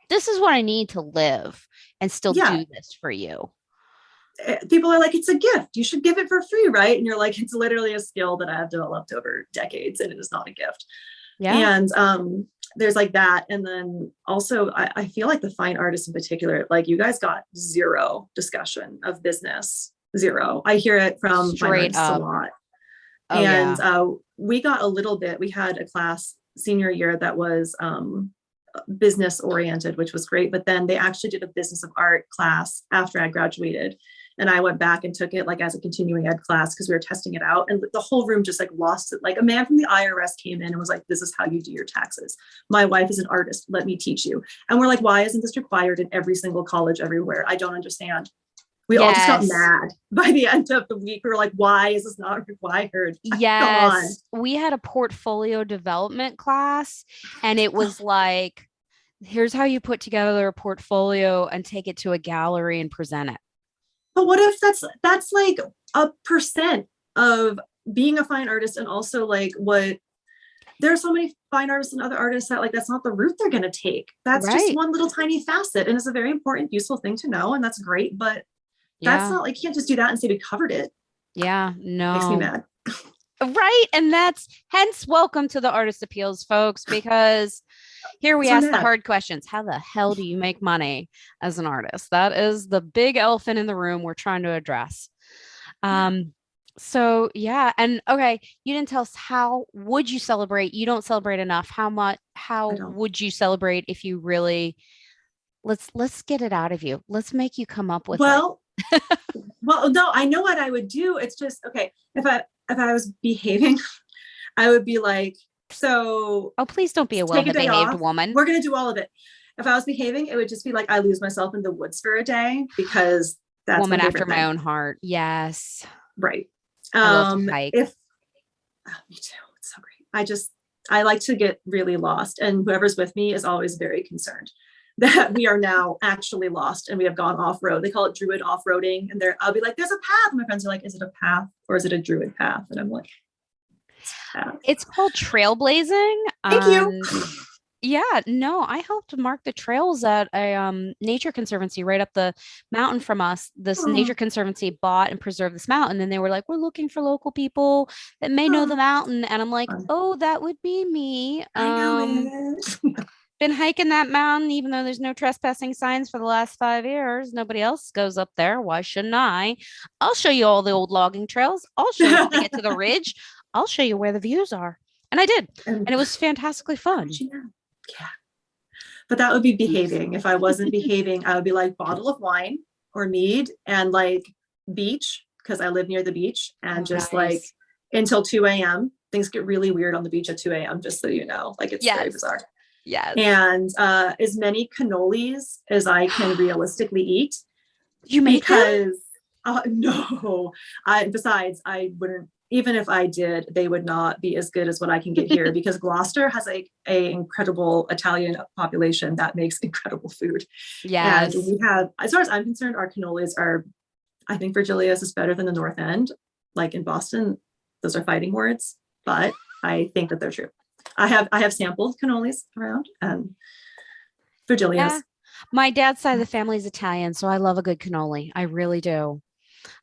A: this is what I need to live and still
B: Yeah.
A: do this for you.
B: People are like, it's a gift. You should give it for free, right? And you're like, it's literally a skill that I have developed over decades, and it is not a gift.
A: Yeah.
B: And there's like that. And then also, I feel like the fine artists in particular, like you guys got zero discussion of business, zero. I hear it from fine
A: Straight
B: artists a
A: up.
B: lot.
A: Oh,
B: And
A: yeah.
B: we got a little bit, we had a class senior year that was business oriented, which was great. But then they actually did a business of art class after I graduated. And I went back and took it like as a continuing ed class because we were testing it out. And the whole room just like lost it. Like a man from the IRS came in and was like, this is how you do your taxes. My wife is an artist. Let me teach you. And we're like, why isn't this required in every single college everywhere? I don't understand. We all just got
A: Yes.
B: mad by the end of the week. We were like, why is this not required? Come on.
A: Yes. We had a portfolio development class, and it was like, here's how you put together a portfolio and take it to a gallery and present it.
B: But what if that's like a percent of being a fine artist, and also like what there are so many fine artists and other artists that like that's not the route they're going to take. That's just
A: Right.
B: one little tiny facet, and it's a very important, useful thing to know, and that's great. But that's
A: Yeah.
B: not like you can't just do that and say we covered it.
A: Yeah.
B: Makes me
A: No.
B: mad.
A: Right. And that's hence welcome to the Artist Appeals, folks, because here we
B: So I'm
A: ask the
B: mad.
A: hard questions. How the hell do you make money as an artist? That is the big elephant in the room we're trying to address.
B: Yeah,
A: Um, so yeah, and okay, you didn't tell us how would you celebrate? You don't celebrate enough.
B: I
A: How
B: don't.
A: would you celebrate if you really let's get it out of you. Let's make you come up with it.
B: Well, no, I know what I would do. It's just okay. If I was behaving, I would be like, so
A: Oh, please don't be a
B: take a day
A: well-behaved
B: off.
A: woman.
B: We're gonna do all of it. If I was behaving, it would just be like I lose myself in the woods for a day because that's my
A: Woman after
B: favorite
A: my
B: thing.
A: own heart. Yes.
B: Right.
A: I love to hike.
B: If Me too. It's so great. I like to get really lost, and whoever's with me is always very concerned that we are now actually lost and we have gone off road. They call it druid off roading, and I'll be like, "There's a path." And my friends are like, "Is it a path or is it a druid path?" And I'm like, "Path."
A: It's called trailblazing.
B: Thank you.
A: And yeah, no, I helped mark the trails at a nature conservancy right up the mountain from us. This nature
B: Oh,
A: conservancy bought and preserved this mountain, and they were like, "We're looking for local people that may know the
B: oh,
A: mountain." And I'm like,
B: fun.
A: "Oh, that would be me."
B: I know it.
A: been hiking that mountain, even though there's no trespassing signs for the last 5 years. Nobody else goes up there. Why shouldn't I? I'll show you all the old logging trails. I'll show you how to get to the ridge. I'll show you where the views are. And I did. And it was fantastically fun.
B: Yeah. But that would be behaving. If I wasn't behaving, I would be like bottle of wine or mead and like beach, because I live near the beach, and just like until 2 a.m. Things get really weird on the beach at 2 a.m. just so you know, like it's very bizarre.
A: Yes.
B: And as many cannolis as I can realistically eat.
A: You make them?
B: No. Besides, I wouldn't, even if I did, they would not be as good as what I can get here, because Gloucester has a incredible Italian population that makes incredible food.
A: Yes.
B: And we have, as far as I'm concerned, our cannolis are, I think Virgilia's is better than the North End. Like in Boston, those are fighting words, but I think that they're true. I have sampled cannolis around, and Virgilia's.
A: Yeah. My dad's side of the family is Italian, so I love a good cannoli. I really do.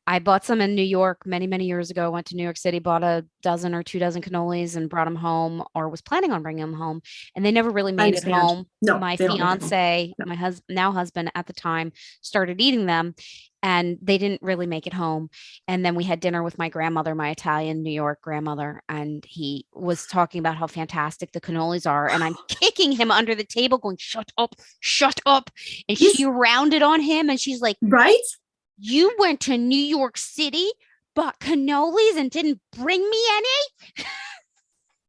A: I bought some in New York many, many years ago. Went to New York City, bought a dozen or 2 dozen cannolis and brought them home, or was planning on bringing them home. And they never really made it home.
B: No,
A: my
B: they don't make it home.
A: fiance,
B: No.
A: my now husband at the time, started eating them, and they didn't really make it home. And then we had dinner with my grandmother, my Italian New York grandmother, and he was talking about how fantastic the cannolis are. And I'm kicking him under the table, going, "Shut up, shut up." And she rounded on him, and she's like,
B: right?
A: You went to New York City, bought cannolis, and didn't bring me any?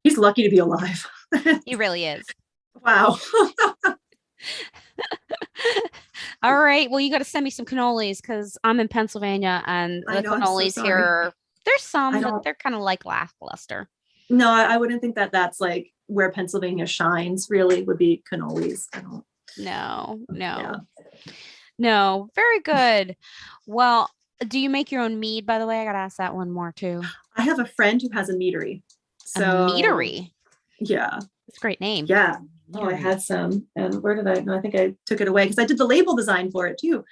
B: He's lucky to be alive.
A: He really is.
B: Wow.
A: All right. Well, you got to send me some cannolis, because I'm in Pennsylvania, and the cannolis here, there's some, but they're kind of like lackluster.
B: No, I wouldn't think that that's like where Pennsylvania shines, really, would be cannolis.
A: No. No, very good. Well, do you make your own mead, by the way? I got to ask that one more too.
B: I have a friend who has a meadery.
A: A meadery?
B: Yeah.
A: It's a great name.
B: Yeah. Oh, I had some. And where did I? No, I think I took it away, because I did the label design for it too.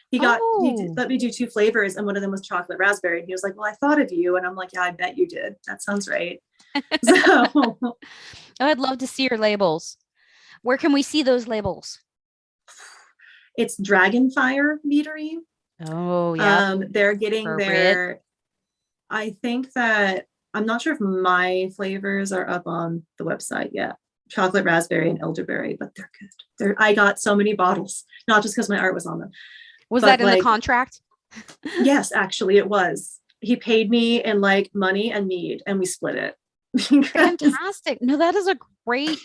B: He let me do 2 flavors, and one of them was chocolate raspberry. And he was like, "Well, I thought of you." And I'm like, "Yeah, I bet you did. That sounds right." So
A: I'd love to see your labels. Where can we see those labels?
B: It's Dragonfire Meadery.
A: Oh, yeah.
B: They're getting their, I think that, I'm not sure if my flavors are up on the website yet. Chocolate raspberry and elderberry, but they're good. I got so many bottles, not just because my art was on them.
A: Was that in the contract?
B: Yes, actually it was. He paid me in like money and mead, and we split it.
A: Fantastic. No, that is a great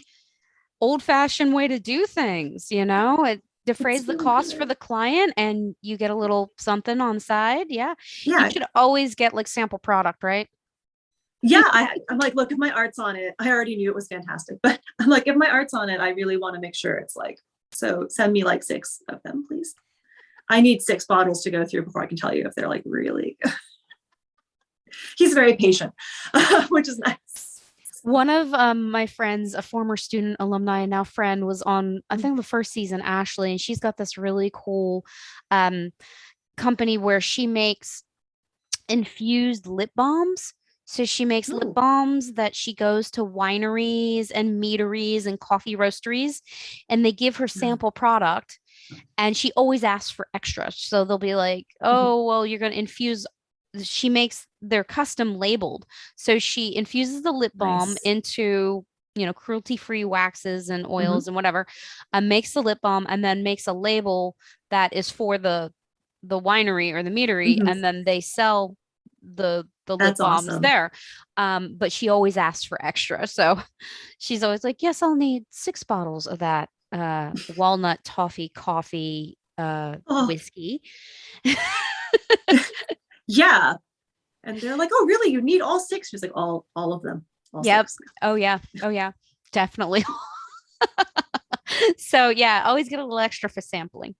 A: old-fashioned way to do things. It defrays the cost for the client, and you get a little something on the side. Yeah. You should always get like sample product, right?
B: Yeah. I'm like, look, if my art's on it, I already knew it was fantastic, but I'm like, if my art's on it, I really want to make sure it's like, so send me like 6 of them, please. I need 6 bottles to go through before I can tell you if they're like really good. He's very patient, which is nice.
A: One of my friends, a former student, alumni, and now friend, was on, I think, the first season, Ashley, and she's got this really cool company where she makes infused lip balms. So she makes lip balms that she goes to wineries and meaderies and coffee roasteries, and they give her sample product, and she always asks for extra. So they'll be like, "Oh, well, you're going to infuse." She makes their custom labeled. So she infuses the lip balm into, cruelty-free waxes and oils and whatever, makes the lip balm, and then makes a label that is for the winery or the meadery, and then they sell the lip balms there. But she always asks for extra. So she's always like, "Yes, I'll need 6 bottles of that walnut toffee coffee whiskey."
B: Yeah. And they're like, "Oh, really? You need all 6?" She's like, all of them.
A: Yep.
B: 6.
A: Oh yeah. Definitely. So yeah, always get a little extra for sampling.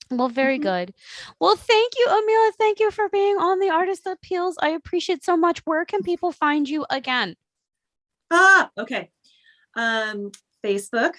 A: Well, very good. Well, thank you, Amelia. Thank you for being on The Artist That Peels. I appreciate so much. Where can people find you again?
B: Okay. Facebook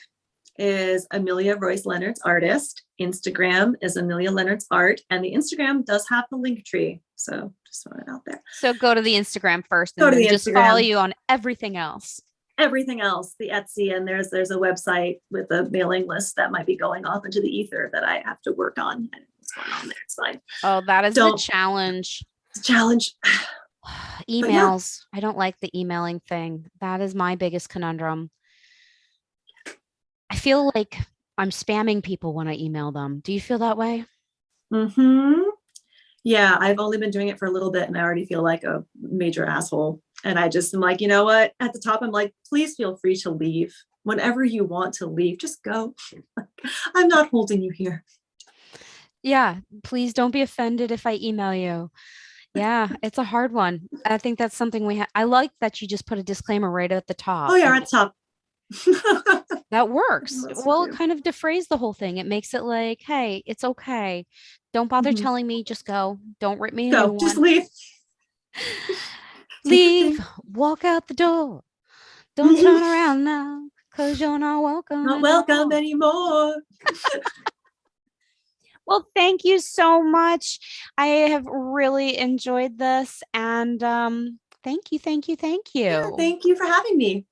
B: is Amelia Royce Leonards Artist. Instagram is Amelia Leonards Art, and the Instagram does have the LinkTree. So just throwing it out there.
A: So go to the Instagram first, and then just follow you on everything else.
B: everything else, the Etsy, and there's a website with a mailing list that might be going off into the ether that I have to work on. I don't know what's going on there. It's fine.
A: Oh, that is the
B: Don't
A: challenge.
B: challenge. But yeah.
A: Emails. I don't like the emailing thing. That is my biggest conundrum. I feel like I'm spamming people when I email them. Do you feel that way?
B: Mm-hmm. Yeah, I've only been doing it for a little bit and I already feel like a major asshole. And I just am like, you know what? At the top, I'm like, please feel free to leave. Whenever you want to leave, just go. I'm not holding you here.
A: Yeah, please don't be offended if I email you. Yeah, it's a hard one. I think that's something we have. I like that you just put a disclaimer right at the
B: Oh,
A: top.
B: yeah, at the top.
A: That works.
B: That's
A: Well, it
B: you.
A: kind of defrays the whole thing. It makes it like, hey, it's okay. Don't bother
B: Mhm.
A: telling me, just go. Don't rip me a new
B: Go, just
A: one.
B: leave. Take your
A: Leave,
B: thing.
A: walk out the door. Don't turn around now, because you're not welcome
B: Not welcome
A: anymore.
B: anymore.
A: Well, thank you so much. I have really enjoyed this. And thank you, thank you, thank
B: Yeah,
A: you.
B: thank you for having me.